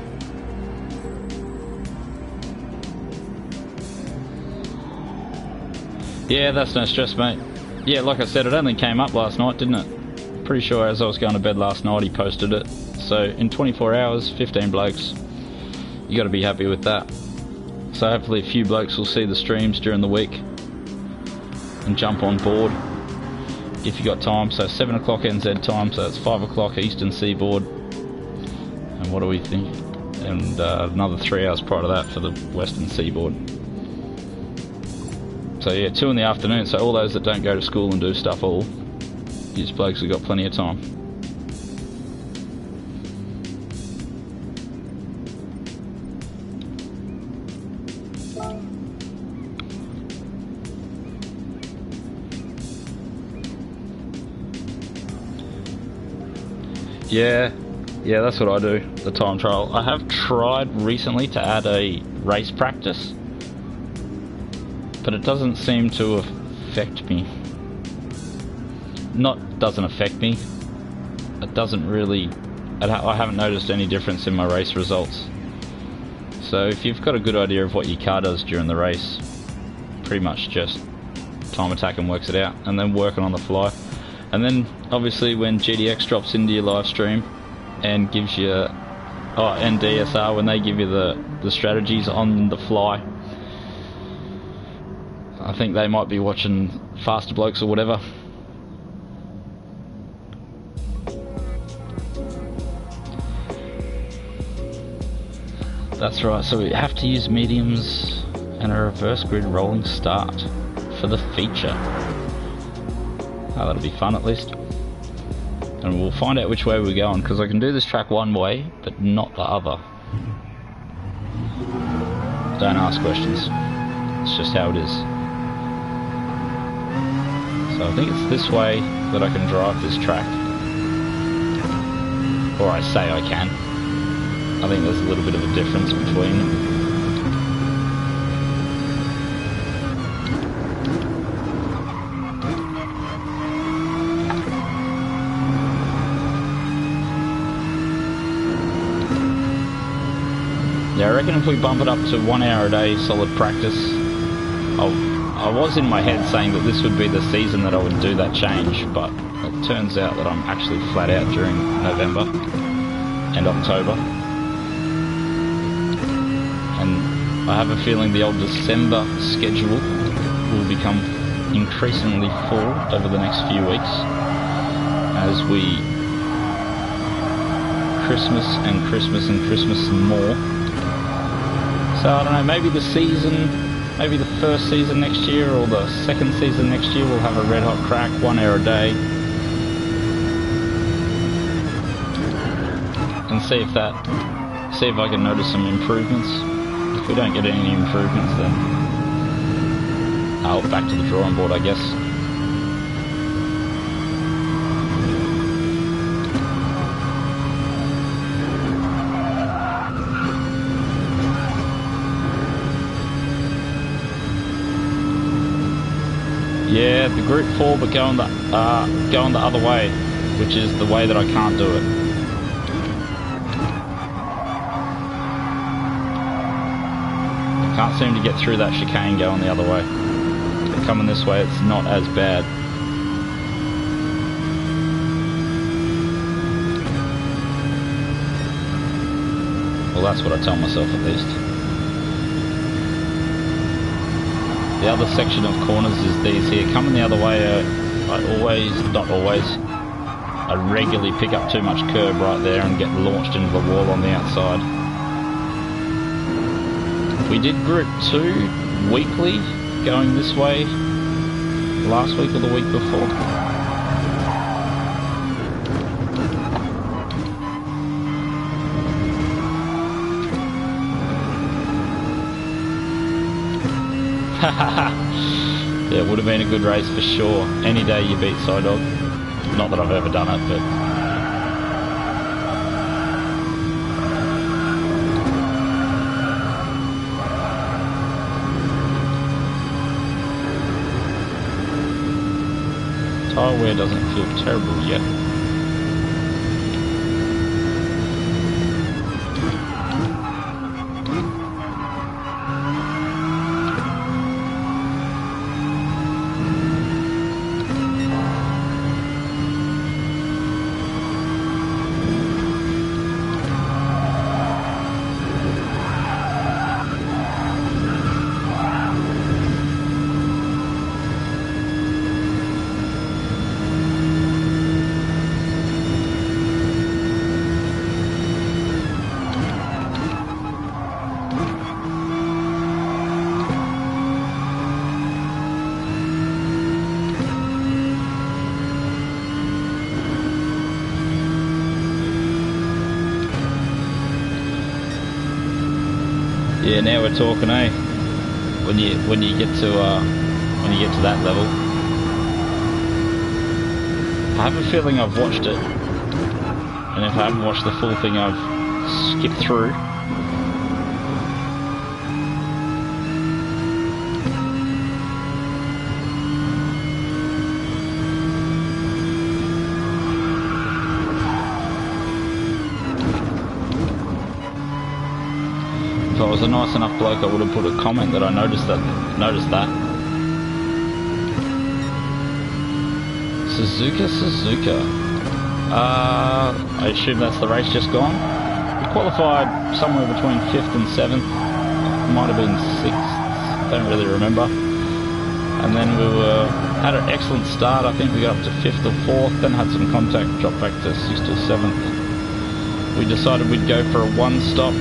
yeah, that's no stress, mate. Yeah, like I said, it only came up last night, didn't it? Pretty sure as I was going to bed last night, he posted it. So in 24 hours, 15 blokes. You got to be happy with that. So hopefully a few blokes will see the streams during the week and jump on board if you got time. So 7 o'clock NZ time, so it's 5 o'clock Eastern Seaboard. And what do we think? And another 3 hours prior to that for the Western Seaboard. So yeah, 2 in the afternoon, so all those that don't go to school and do stuff all, these blokes have got plenty of time. Yeah, that's what I do, the time trial. I have tried recently to add a race practice, but it doesn't seem to affect me. Not doesn't affect me, it doesn't really, I haven't noticed any difference in my race results. So if you've got a good idea of what your car does during the race, pretty much just time attack and works it out, and then working on the fly. And then obviously when GDX drops into your live stream and gives you, and DSR, when they give you the strategies on the fly, I think they might be watching Faster Blokes or whatever. That's right, so we have to use mediums and a reverse grid rolling start for the feature. Oh, that'll be fun at least. And we'll find out which way we're going, because I can do this track one way, but not the other. Don't ask questions. It's just how it is. So I think it's this way that I can drive this track. Or I say I can. I think there's a little bit of a difference between them. Yeah, I reckon if we bump it up to 1 hour a day solid practice, I was in my head saying that this would be the season that I would do that change, but it turns out that I'm actually flat out during November and October. And I have a feeling the old December schedule will become increasingly full over the next few weeks as we Christmas and Christmas and Christmas and more. So I don't know, maybe the season, maybe the first season next year or the second season next year we'll have a red hot crack, 1 hour a day. And see if I can notice some improvements. If we don't get any improvements, then back to the drawing board, I guess. Yeah, the Group 4, but going the other way, which is the way that I can't do it. I can't seem to get through that chicane going the other way. But coming this way, it's not as bad. Well, that's what I tell myself at least. The other section of corners is these here. Coming the other way, I regularly pick up too much curb right there and get launched into the wall on the outside. We did Group 2 weekly, going this way, last week or the week before. Yeah, it would have been a good race for sure. Any day you beat Psydog. Not that I've ever done it, but... wear doesn't feel terrible yet. Yeah, now we're talking, eh? When you get to that level, I have a feeling I've watched it, and if I haven't watched the full thing, I've skipped through. If I was a nice enough bloke, I would have put a comment that I noticed that. Suzuka. I assume that's the race just gone. We qualified somewhere between 5th and 7th. Might have been 6th. Don't really remember. And then we had an excellent start. I think we got up to 5th or 4th. Then had some contact, dropped back to 6th or 7th. We decided we'd go for a one-stop.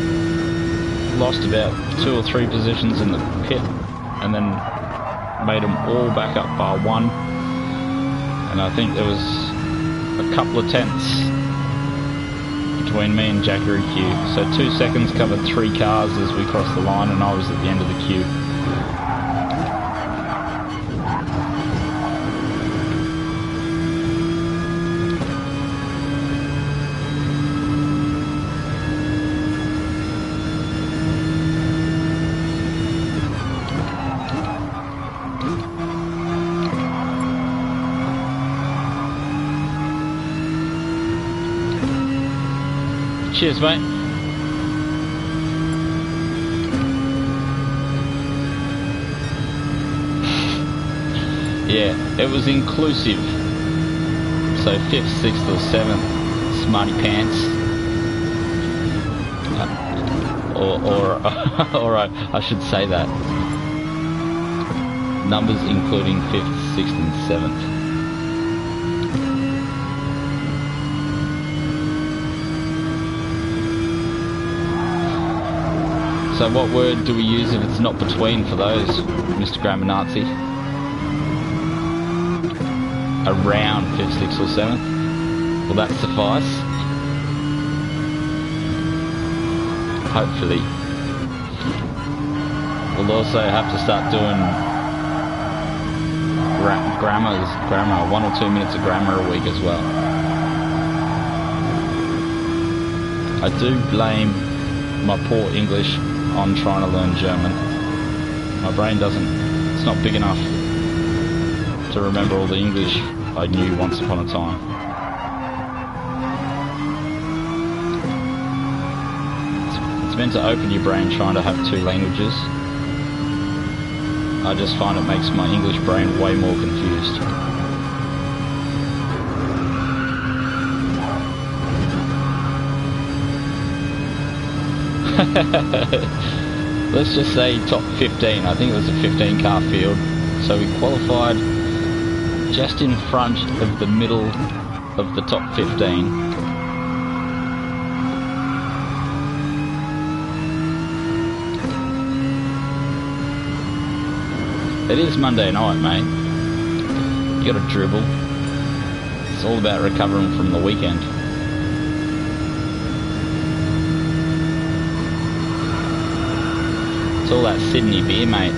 Lost about 2 or 3 positions in the pit, and then made them all back up by 1. And I think there was a couple of tenths between me and Jackery Q. So 2 seconds covered 3 cars as we crossed the line, and I was at the end of the queue. Cheers, mate. Yeah, it was inclusive. So 5th, 6th or 7th, smarty pants. Or I should say that. Numbers including 5th, 6th and 7th. So what word do we use if it's not between for those, Mr. Grammar Nazi? Around 5th, 6th or 7th? Will that suffice? Hopefully. We'll also have to start doing grammar, 1 or 2 minutes of grammar a week as well. I do blame my poor English on trying to learn German. My brain it's not big enough to remember all the English I knew once upon a time. It's meant to open your brain trying to have 2 languages. I just find it makes my English brain way more confused. Let's just say top 15. I think it was a 15 car field, so we qualified just in front of the middle of the top 15. It is Monday night, mate. You gotta dribble. It's all about recovering from the weekend. It's all that Sydney beer, mate.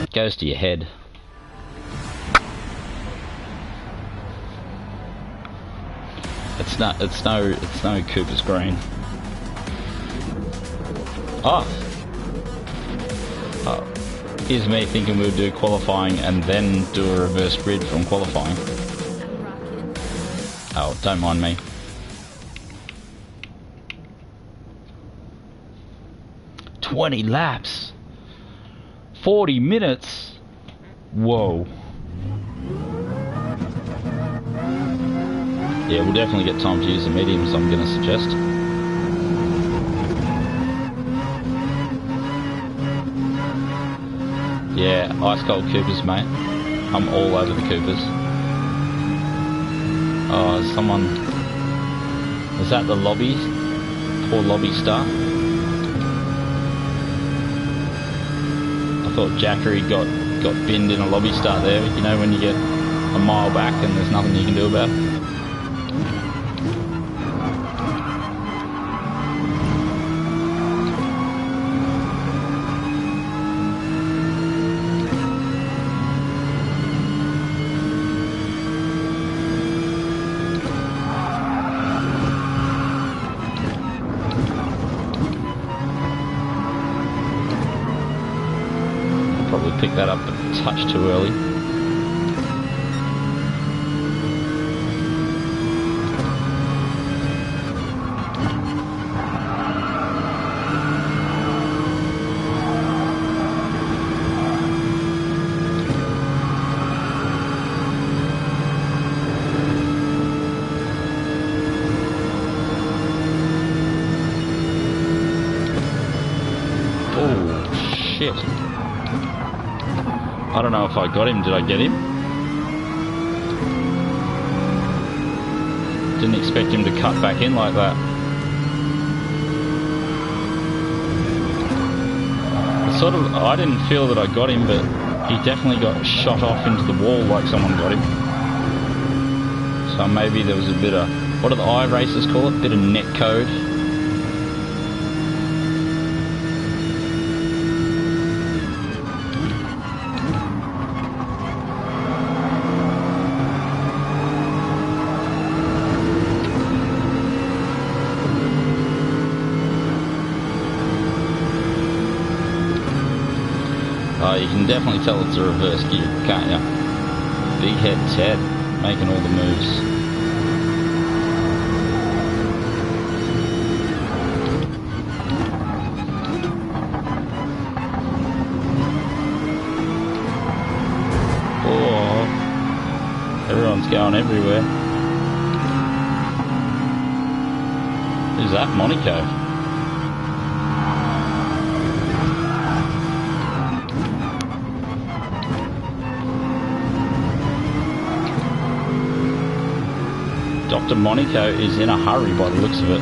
It goes to your head. It's no Cooper's Green. Oh, here's me thinking we'll do qualifying and then do a reverse grid from qualifying. Oh, don't mind me. "20 laps. 40 minutes. Whoa." Yeah, we'll definitely get time to use the mediums, I'm going to suggest. Yeah, ice cold Coopers, mate. I'm all over the Coopers. Oh, someone... Was that the lobby? Poor lobby star? I thought Jackery got binned in a lobby start there. You know, when you get a mile back and there's nothing you can do about it. Pick that up a touch too early. Oh, shit. I don't know if I got him. Did I get him? Didn't expect him to cut back in like that. I didn't feel that I got him, but he definitely got shot off into the wall like someone got him. So maybe there was a bit of, what do the iRacers call it? A bit of net code. You can definitely tell it's a reverse gear, can't you? Big head Ted making all the moves. Oh, everyone's going everywhere. Who's that? Monaco. Dr. Monaco is in a hurry by the looks of it.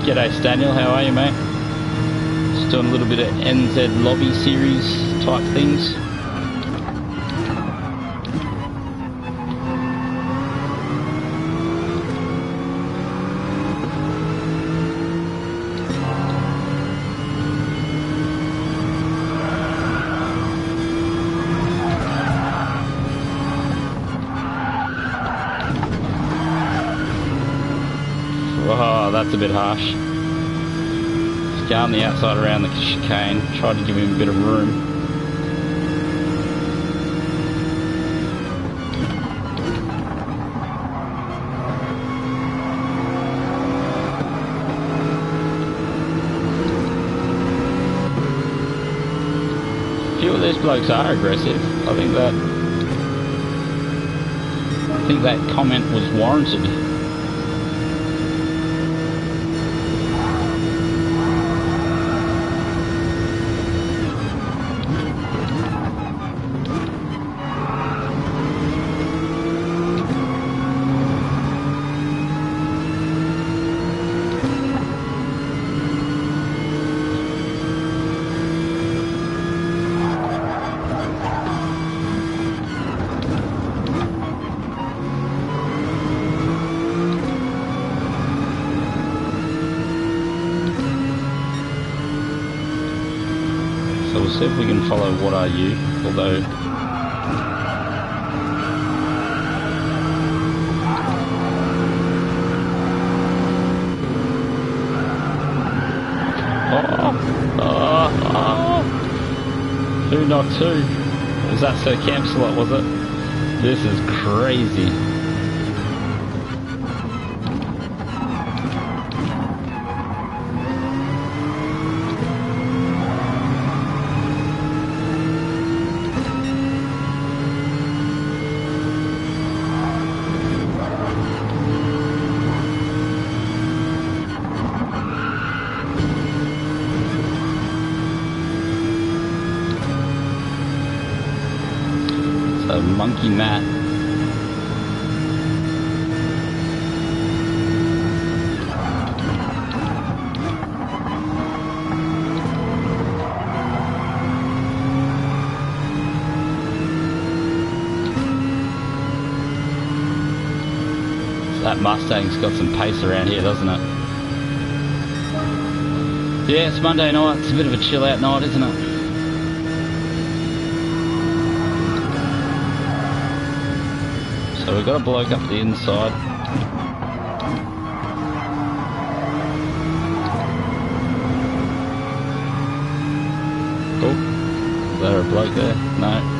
G'day Staniel, how are you, mate? Just doing a little bit of NZ lobby series type things. Oh, that's a bit harsh. Just go on the outside around the chicane, tried to give him a bit of room. A few of these blokes are aggressive. I think that comment was warranted. So we'll see if we can follow What Are You, although nearly knocked two. Was that Sir Campslot, was it? This is crazy. So Monkey Matt. That Mustang's got some pace around here, doesn't it? Yeah, it's Monday night. It's a bit of a chill out night, isn't it? So we've got a bloke up the inside. Oh, is there a bloke there? No.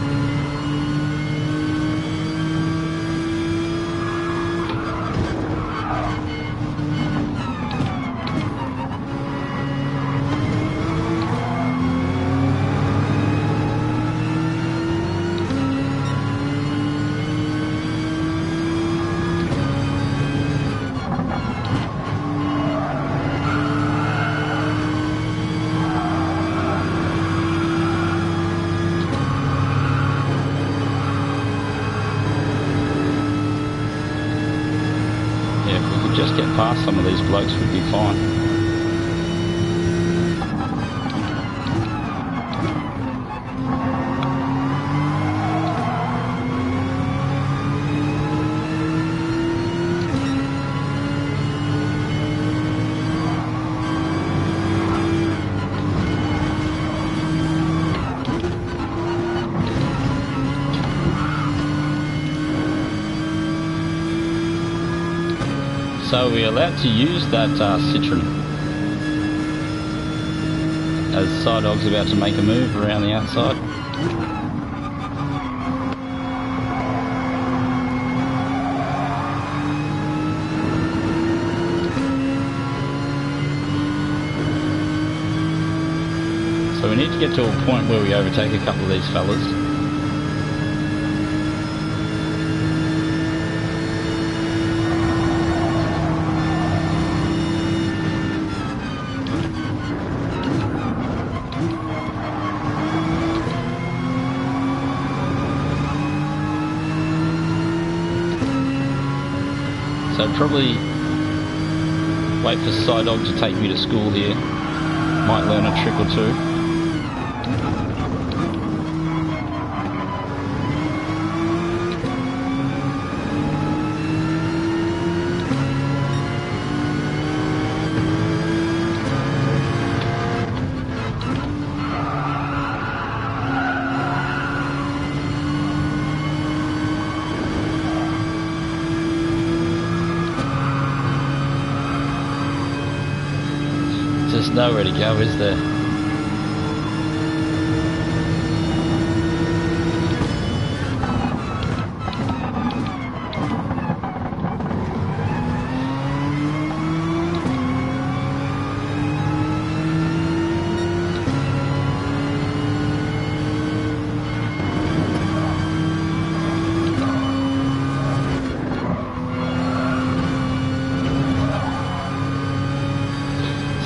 Just get past some of these blokes, would be fine. So we're allowed to use that Citroen as Sidog's about to make a move around the outside. So we need to get to a point where we overtake a couple of these fellas. So probably wait for Sidog to take me to school here. Might learn a trick or two. There's nowhere to go, is there?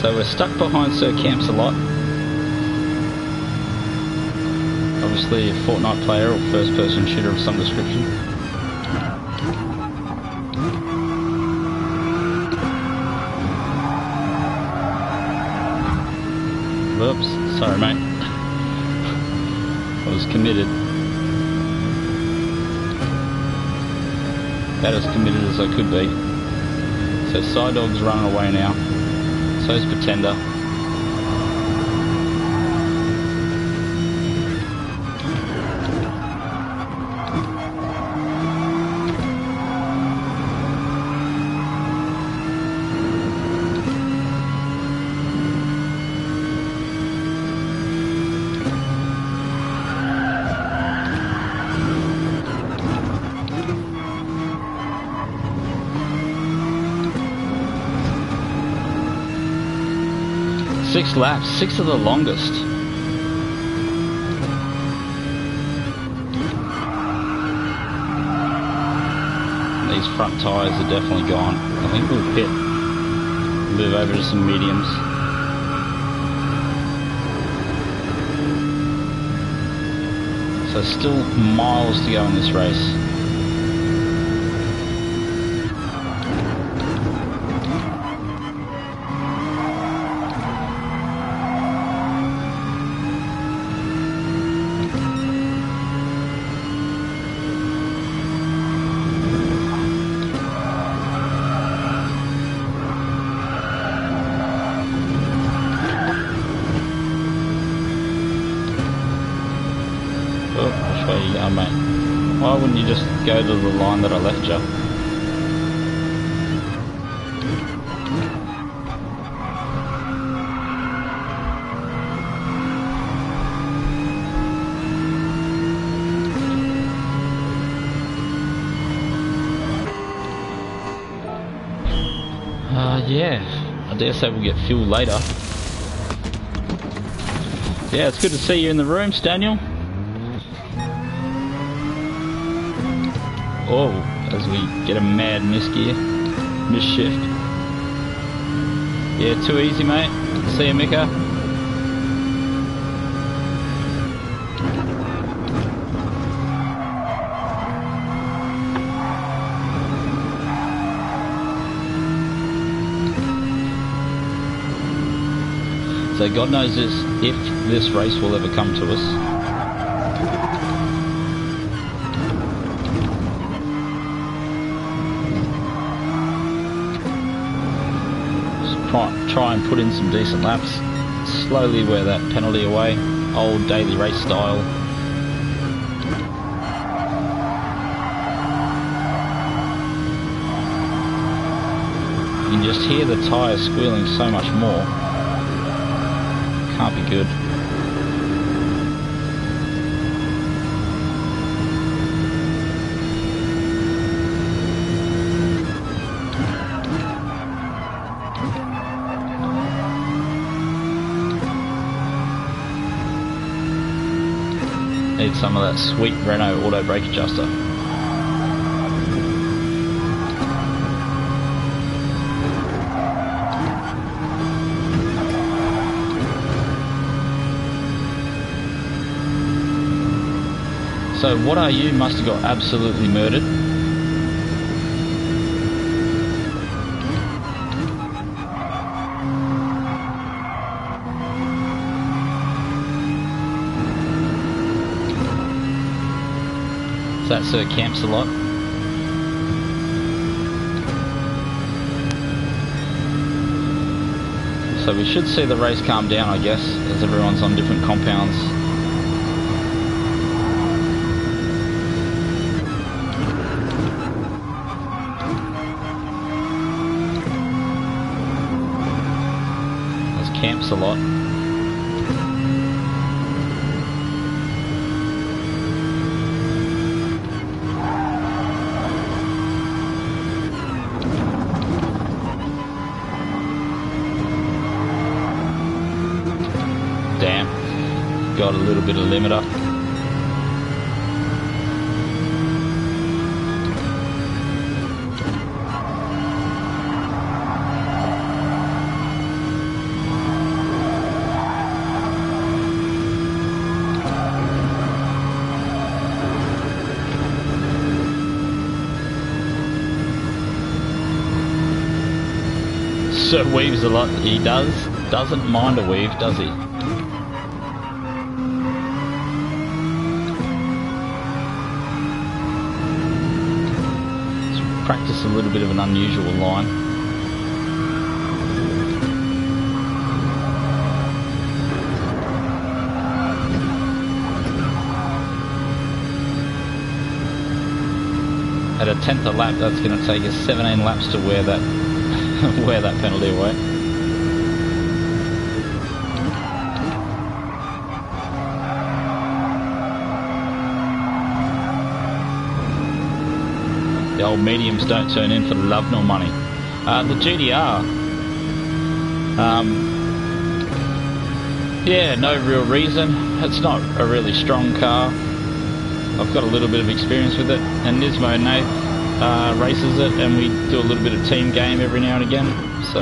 So we're stuck behind Sir Camps a lot. Obviously a Fortnite player or first person shooter of some description. Whoops, sorry mate. I was committed. About as committed as I could be. So Sidog's running away now. So's Pretender. 6 laps, 6 of the longest. These front tyres are definitely gone. I think we'll pit, move over to some mediums. So still miles to go in this race. Why wouldn't you just go to the line that I left you? Yeah, I dare say we'll get fuel later. Yeah, it's good to see you in the rooms, Daniel. Oh, as we get a mad misgear, misshift. Yeah, too easy, mate. See you, Mika. So God knows if this race will ever come to us. Try and put in some decent laps, slowly wear that penalty away, old daily race style. You can just hear the tyres squealing so much more. Can't be good. Need some of that sweet Renault auto brake adjuster. So what are you? Must have got absolutely murdered. That Sir camps a lot. So we should see the race calm down, I guess, as everyone's on different compounds. There's camps a lot. Got a little bit of limiter. Sir weaves a lot. He doesn't mind a weave, does he? Practice a little bit of an unusual line. At a 10th a lap, that's going to take us 17 laps to wear that wear that penalty away. The old mediums don't turn in for love nor money. The GT-R, Yeah, no real reason. It's not a really strong car. I've got a little bit of experience with it, and Nismo Nath races it, and we do a little bit of team game every now and again. So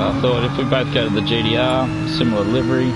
I thought if we both go to the GT-R, similar livery.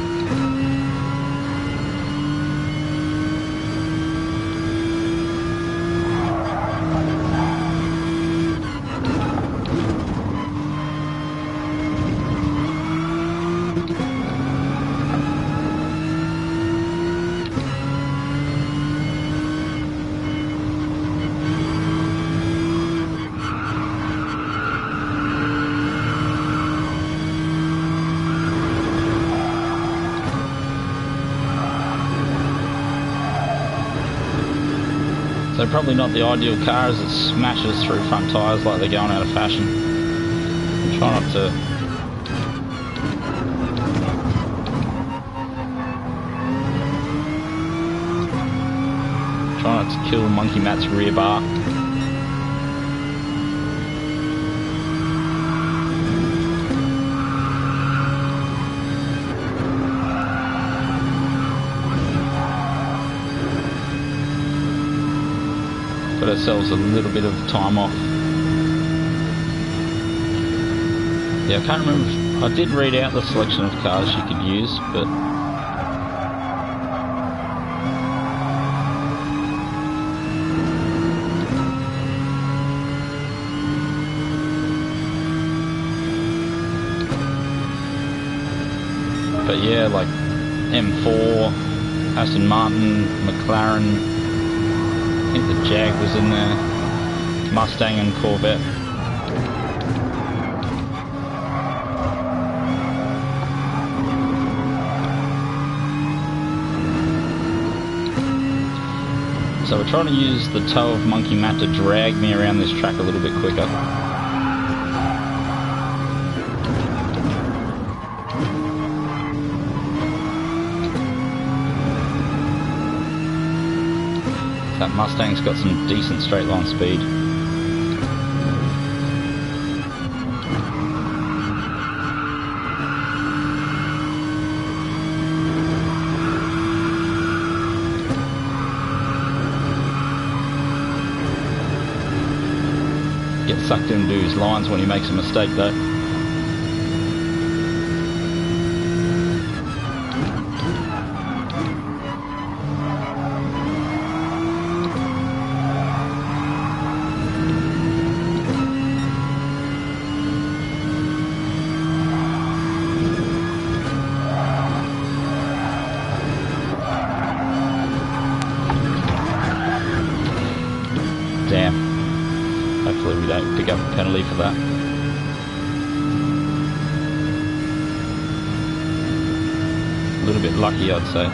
So probably not the ideal car as it smashes through front tyres like they're going out of fashion. Try not to kill Monkey Matt's rear bar. Got ourselves a little bit of time off. Yeah, I can't remember. I did read out the selection of cars you could use, but yeah, like M4, Aston Martin, McLaren. I think the Jag was in there, Mustang and Corvette. So we're trying to use the toe of Monkey Matt to drag me around this track a little bit quicker. That Mustang's got some decent straight line speed. Gets sucked into his lines when he makes a mistake though. Damn. Hopefully we don't pick up a penalty for that. A little bit lucky, I'd say.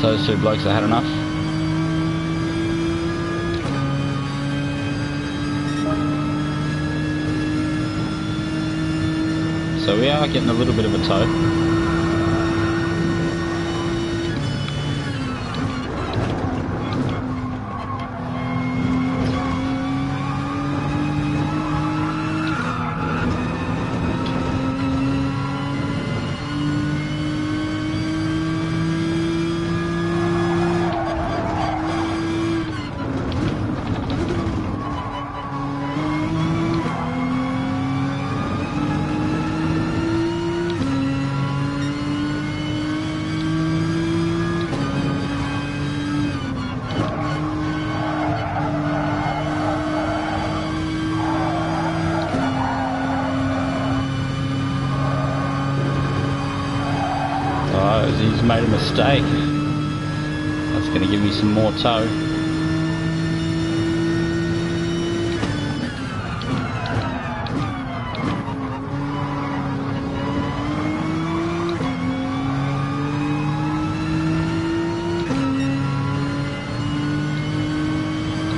So those two blokes have had enough. So we are getting a little bit of a tow. He's made a mistake. That's going to give me some more tow.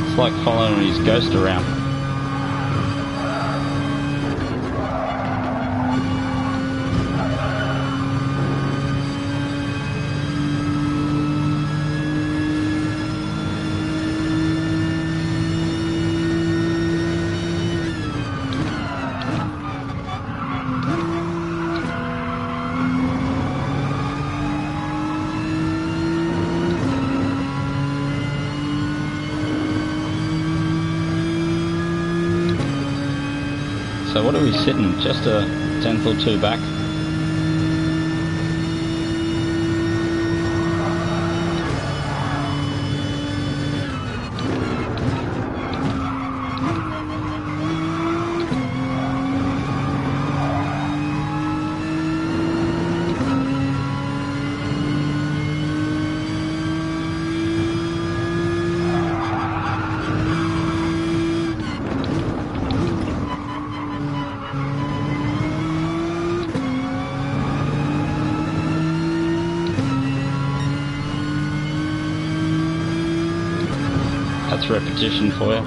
It's like following his ghost around. So what are we sitting? Just a tenth or two back. That's repetition for you.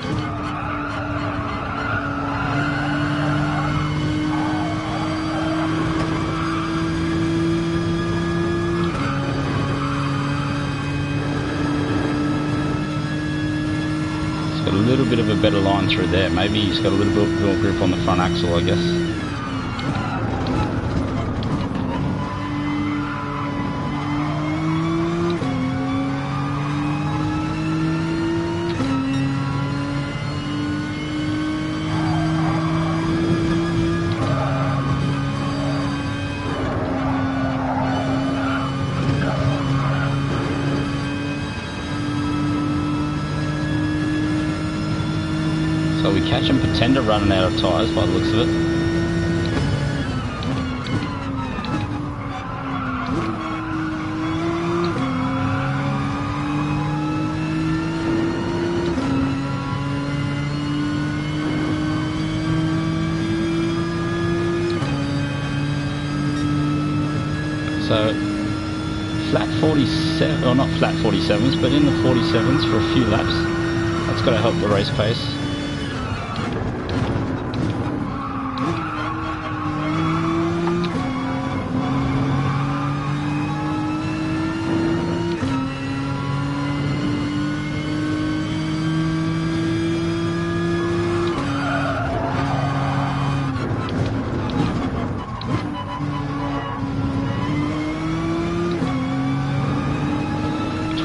It's got a little bit of a better line through there. Maybe he's got a little bit more grip on the front axle, I guess. So we catch him pretender running out of tyres by the looks of it. So flat 47, or not flat 47s, but in the 47s for a few laps. That's got to help the race pace.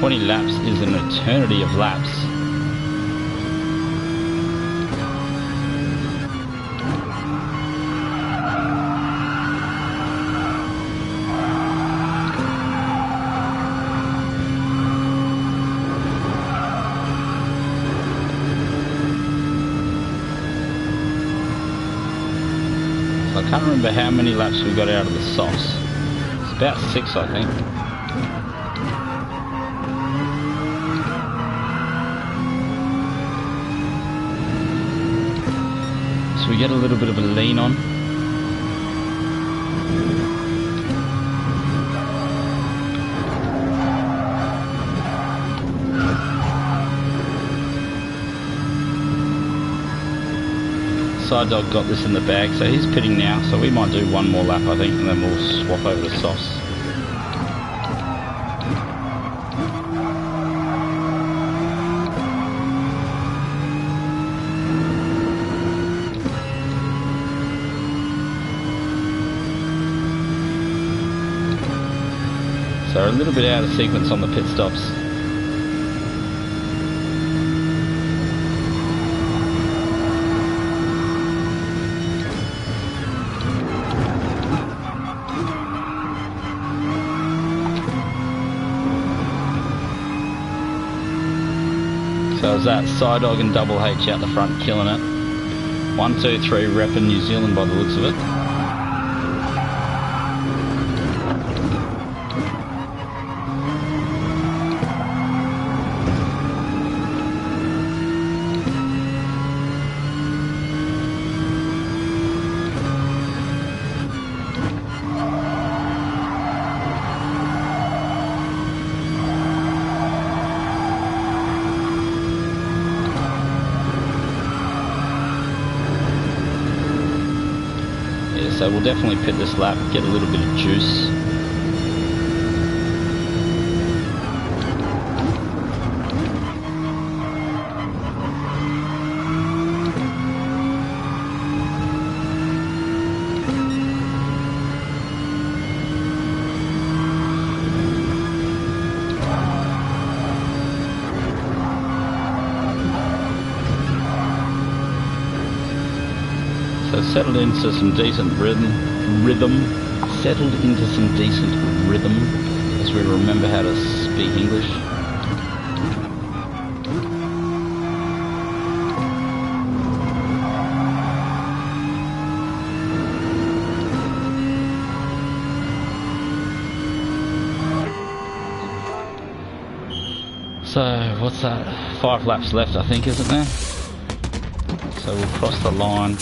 Laps is an eternity of laps. So I can't remember how many laps we got out of the softs. It's about 6, I think. We get a little bit of a lean on. Side dog got this in the bag, so he's pitting now, so we might do one more lap I think, and then we'll swap over to softs. So a little bit out of sequence on the pit stops. So is that Side Dog and Double H out the front killing it. 1, 2, 3 repping New Zealand by the looks of it. So we'll definitely pit this lap, get a little bit of juice. So settled into some decent rhythm, settled into some decent rhythm, as we remember how to speak English. So, what's that? 5 laps left, I think, isn't there? So we'll cross the line.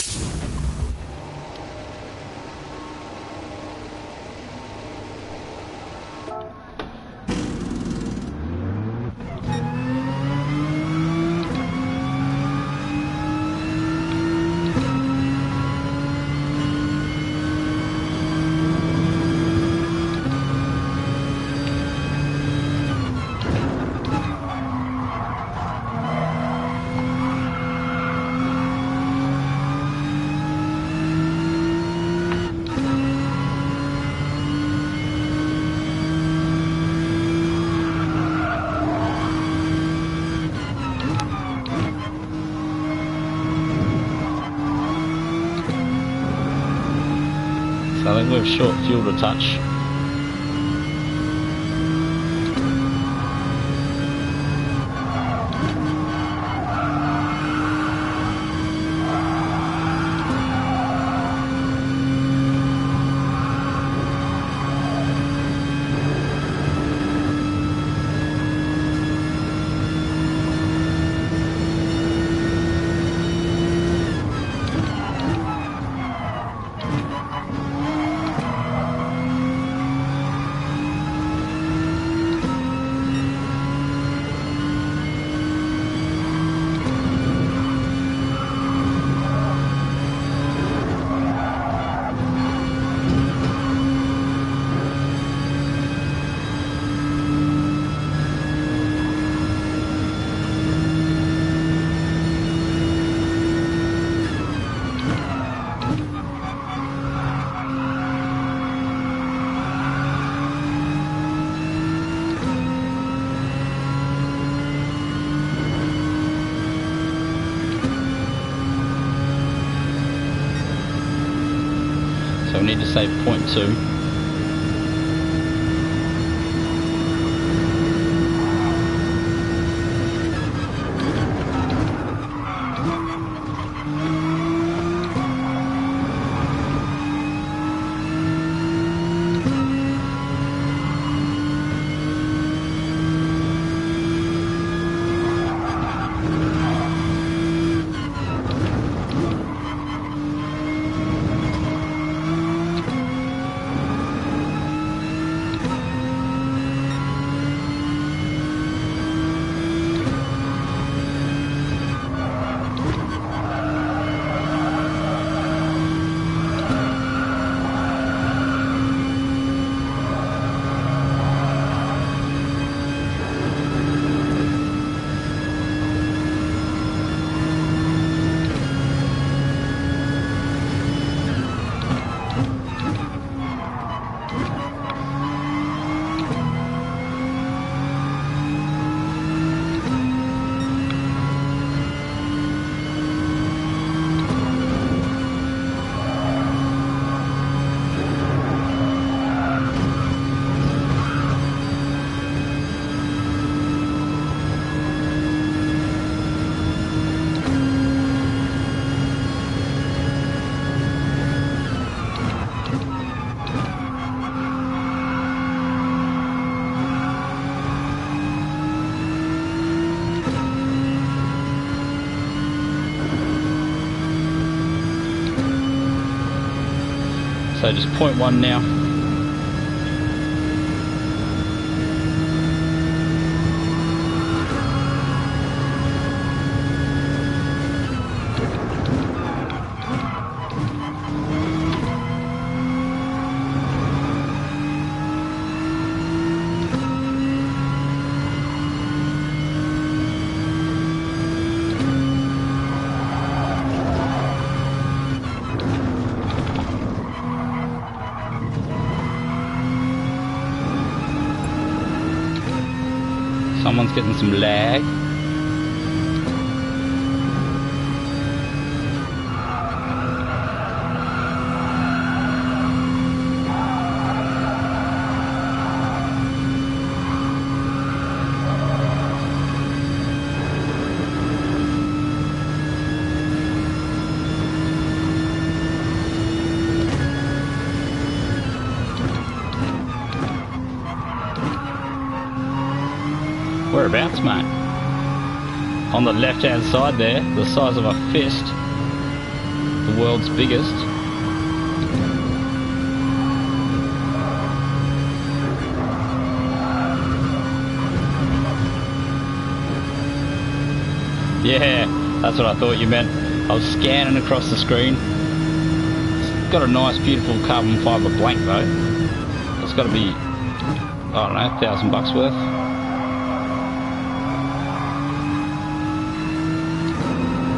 I think we've short fueled a touch. So we need to save 0.2. So just 0.1 now. Someone's getting some lag. Whereabouts, mate? On the left-hand side there, the size of a fist. The world's biggest. Yeah, that's what I thought you meant. I was scanning across the screen. It's got a nice, beautiful carbon fibre blank though. It's got to be, I don't know, $1,000 worth.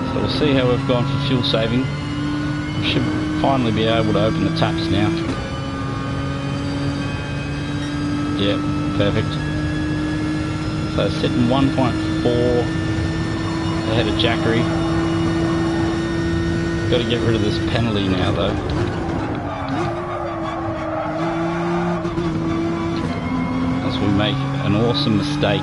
So we'll see how we've gone for fuel saving. We should finally be able to open the taps now. Yep, perfect. So sitting 1.4 ahead of Jackery. Got to get rid of this penalty now though. As we make an awesome mistake.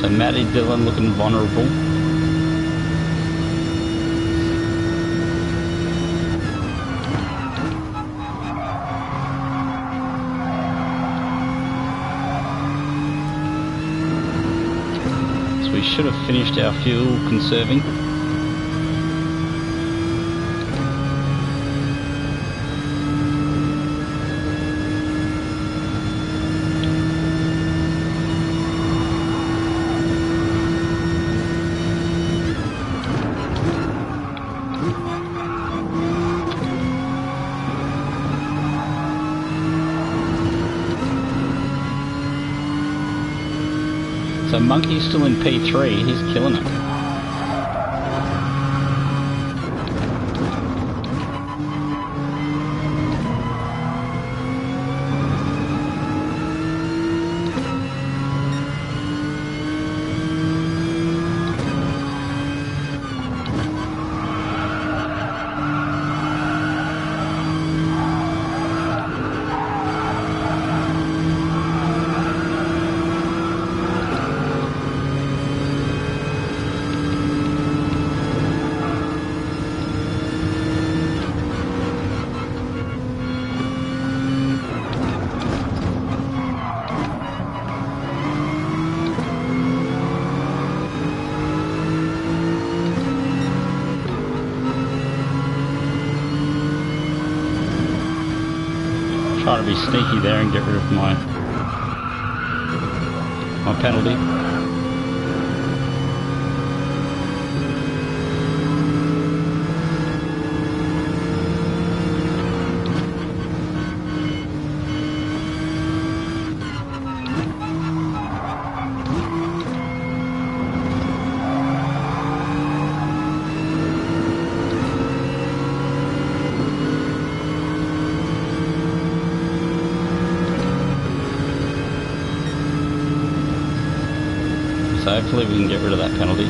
So Matty Dillon looking vulnerable. So we should have finished our fuel conserving. So Monkey's still in P3, he's killing it. Try to be sneaky there and get rid of my penalty. So hopefully we can get rid of that penalty.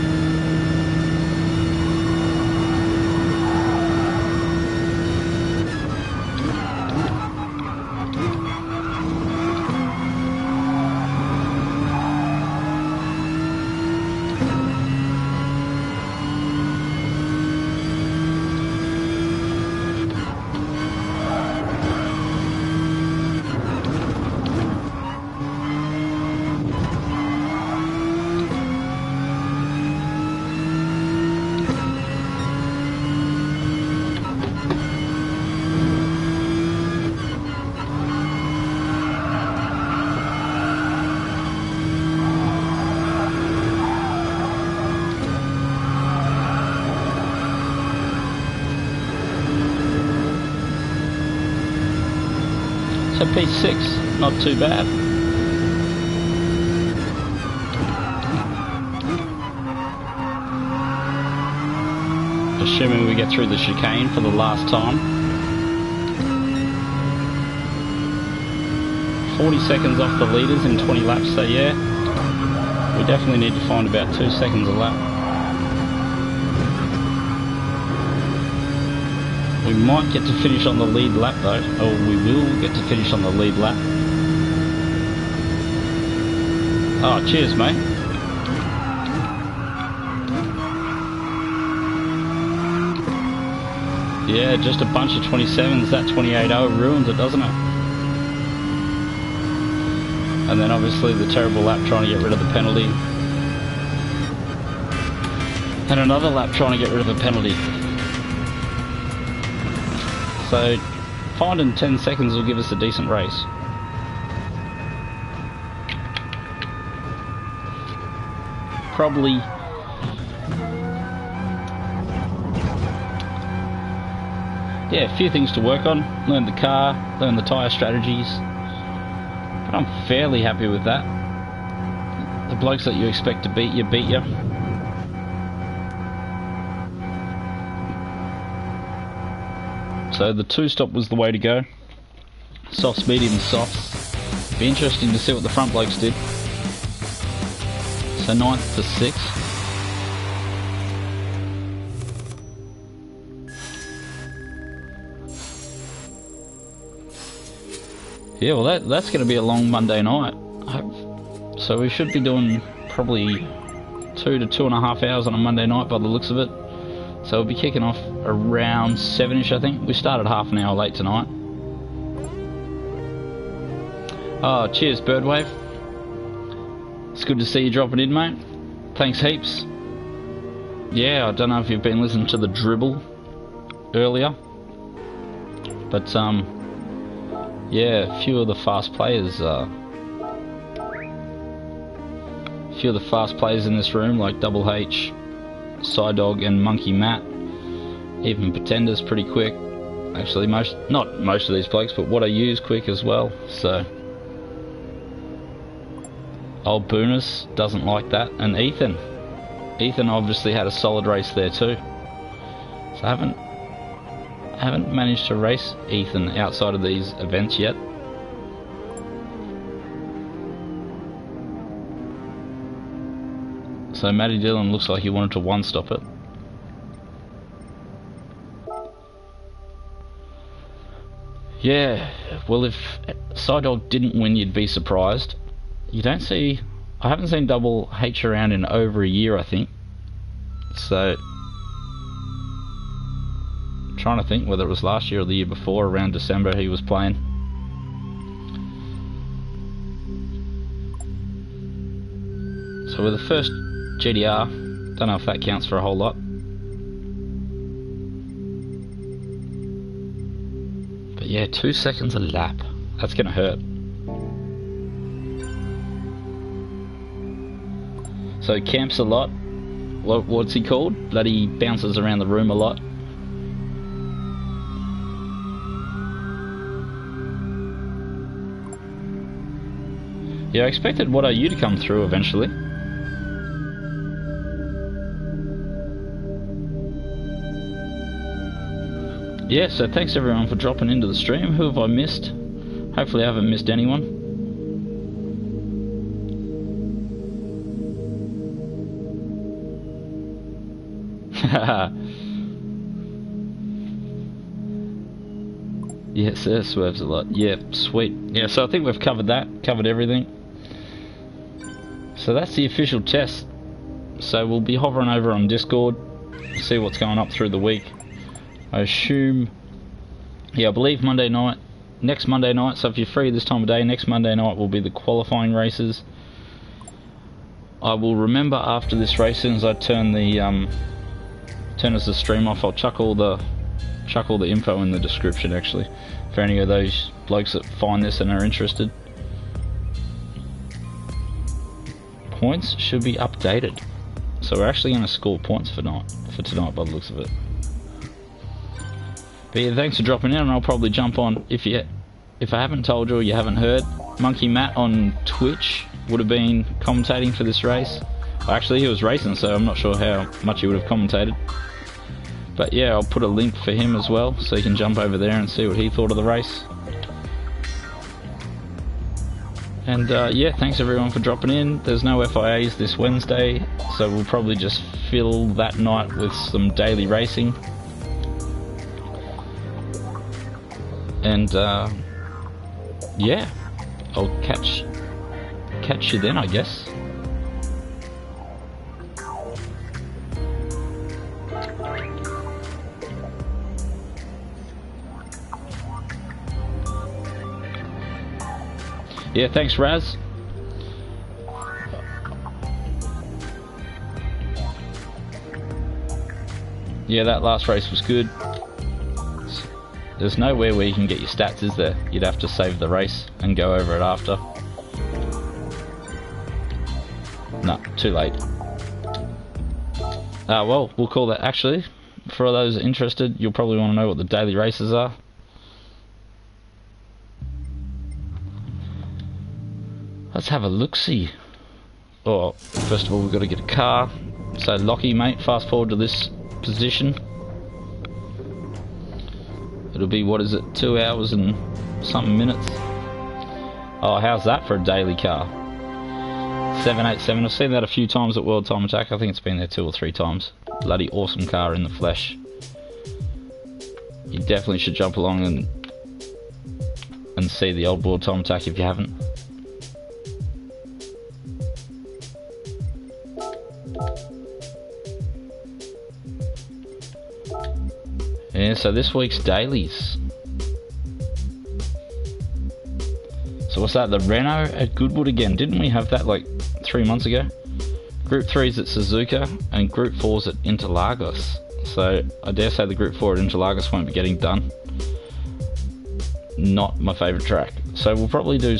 so P6, not too bad. Assuming we get through the chicane for the last time. 40 seconds off the leaders in 20 laps, so yeah, we definitely need to find about 2 seconds a lap. We might get to finish on the lead lap though, or we will get to finish on the lead lap. Oh, cheers mate. Yeah, just a bunch of 27s, that 28.0 ruins it, doesn't it? And then obviously the terrible lap trying to get rid of the penalty. And another lap trying to get rid of a penalty. So, finding 10 seconds will give us a decent race. Probably... yeah, a few things to work on. Learn the car, learn the tyre strategies. But I'm fairly happy with that. The blokes that you expect to beat you, beat you. So the two-stop was the way to go. Softs, mediums, softs. Be interesting to see what the front blokes did. So 9th to 6th. Yeah, well that's going to be a long Monday night. So we should be doing probably 2 to 2.5 hours on a Monday night by the looks of it. So we'll be kicking off around 7ish I think. We started half an hour late tonight. Oh, cheers Birdwave. It's good to see you dropping in, mate. Thanks heaps. Yeah, I don't know if you've been listening to the dribble earlier. But yeah, a few of the fast players in this room, like Double H, Psydog and Monkey Matt, even Pretender's pretty quick. Actually, not most of these blokes, but what I use quick as well. So, old Boonus doesn't like that, and Ethan obviously had a solid race there too. So I haven't managed to race Ethan outside of these events yet. So Matty Dillon looks like he wanted to one-stop it. Yeah, well if Psydog didn't win you'd be surprised. I haven't seen Double H around in over a year I think. So, trying to think whether it was last year or the year before, around December he was playing. So with the first GT-R, don't know if that counts for a whole lot. But yeah, 2 seconds a lap. That's gonna hurt. So camps a lot. What's he called? Bloody bounces around the room a lot. Yeah, I expected What Are You to come through eventually. Yeah, so thanks everyone for dropping into the stream. Who have I missed? Hopefully I haven't missed anyone. Yes, there swerves a lot. Yeah, sweet. Yeah, so I think we've covered everything. So that's the official test. So we'll be hovering over on Discord, see what's going up through the week. I assume, yeah, I believe next Monday night, so if you're free this time of day, next Monday night will be the qualifying races. I will remember after this race, as soon as I turn the stream off, I'll chuck all the info in the description actually, for any of those blokes that find this and are interested. Points should be updated, so we're actually going to score points for tonight by the looks of it. But yeah, thanks for dropping in, and I'll probably jump on if you if I haven't told you or you haven't heard, Monkey Matt on Twitch would have been commentating for this race. Actually, he was racing, so I'm not sure how much he would have commentated. But yeah, I'll put a link for him as well, so you can jump over there and see what he thought of the race. And yeah, thanks everyone for dropping in. There's no FIAs this Wednesday, so we'll probably just fill that night with some daily racing. And yeah, I'll catch you then, I guess. Yeah, thanks Raz. Yeah, that last race was good. There's nowhere where you can get your stats, is there? You'd have to save the race and go over it after. No, too late. Well, we'll call that. Actually, for those interested, you'll probably want to know what the daily races are. Let's have a look-see. Oh, first of all, we've got to get a car. So, Lockie, mate, fast forward to this position. It'll be, what is it, 2 hours and something minutes. Oh, how's that for a daily car? 787. I've seen that a few times at World Time Attack. I think it's been there 2 or 3 times. Bloody awesome car in the flesh. You definitely should jump along and see the old World Time Attack if you haven't. Yeah, so this week's dailies. So what's that? The Renault at Goodwood again. Didn't we have that like 3 months ago? Group 3's at Suzuka and Group 4's at Interlagos. So I dare say the Group 4 at Interlagos won't be getting done. Not my favourite track. So we'll probably do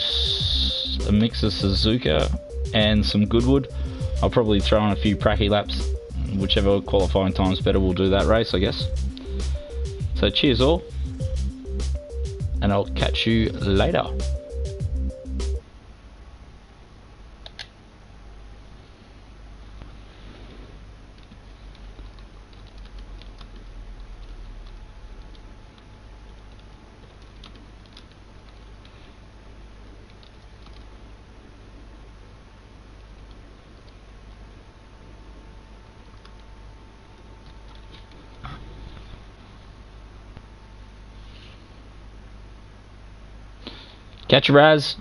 a mix of Suzuka and some Goodwood. I'll probably throw in a few pracky laps. Whichever qualifying time's better, we'll do that race, I guess. So cheers all, and I'll catch you later. Catch you, Raz.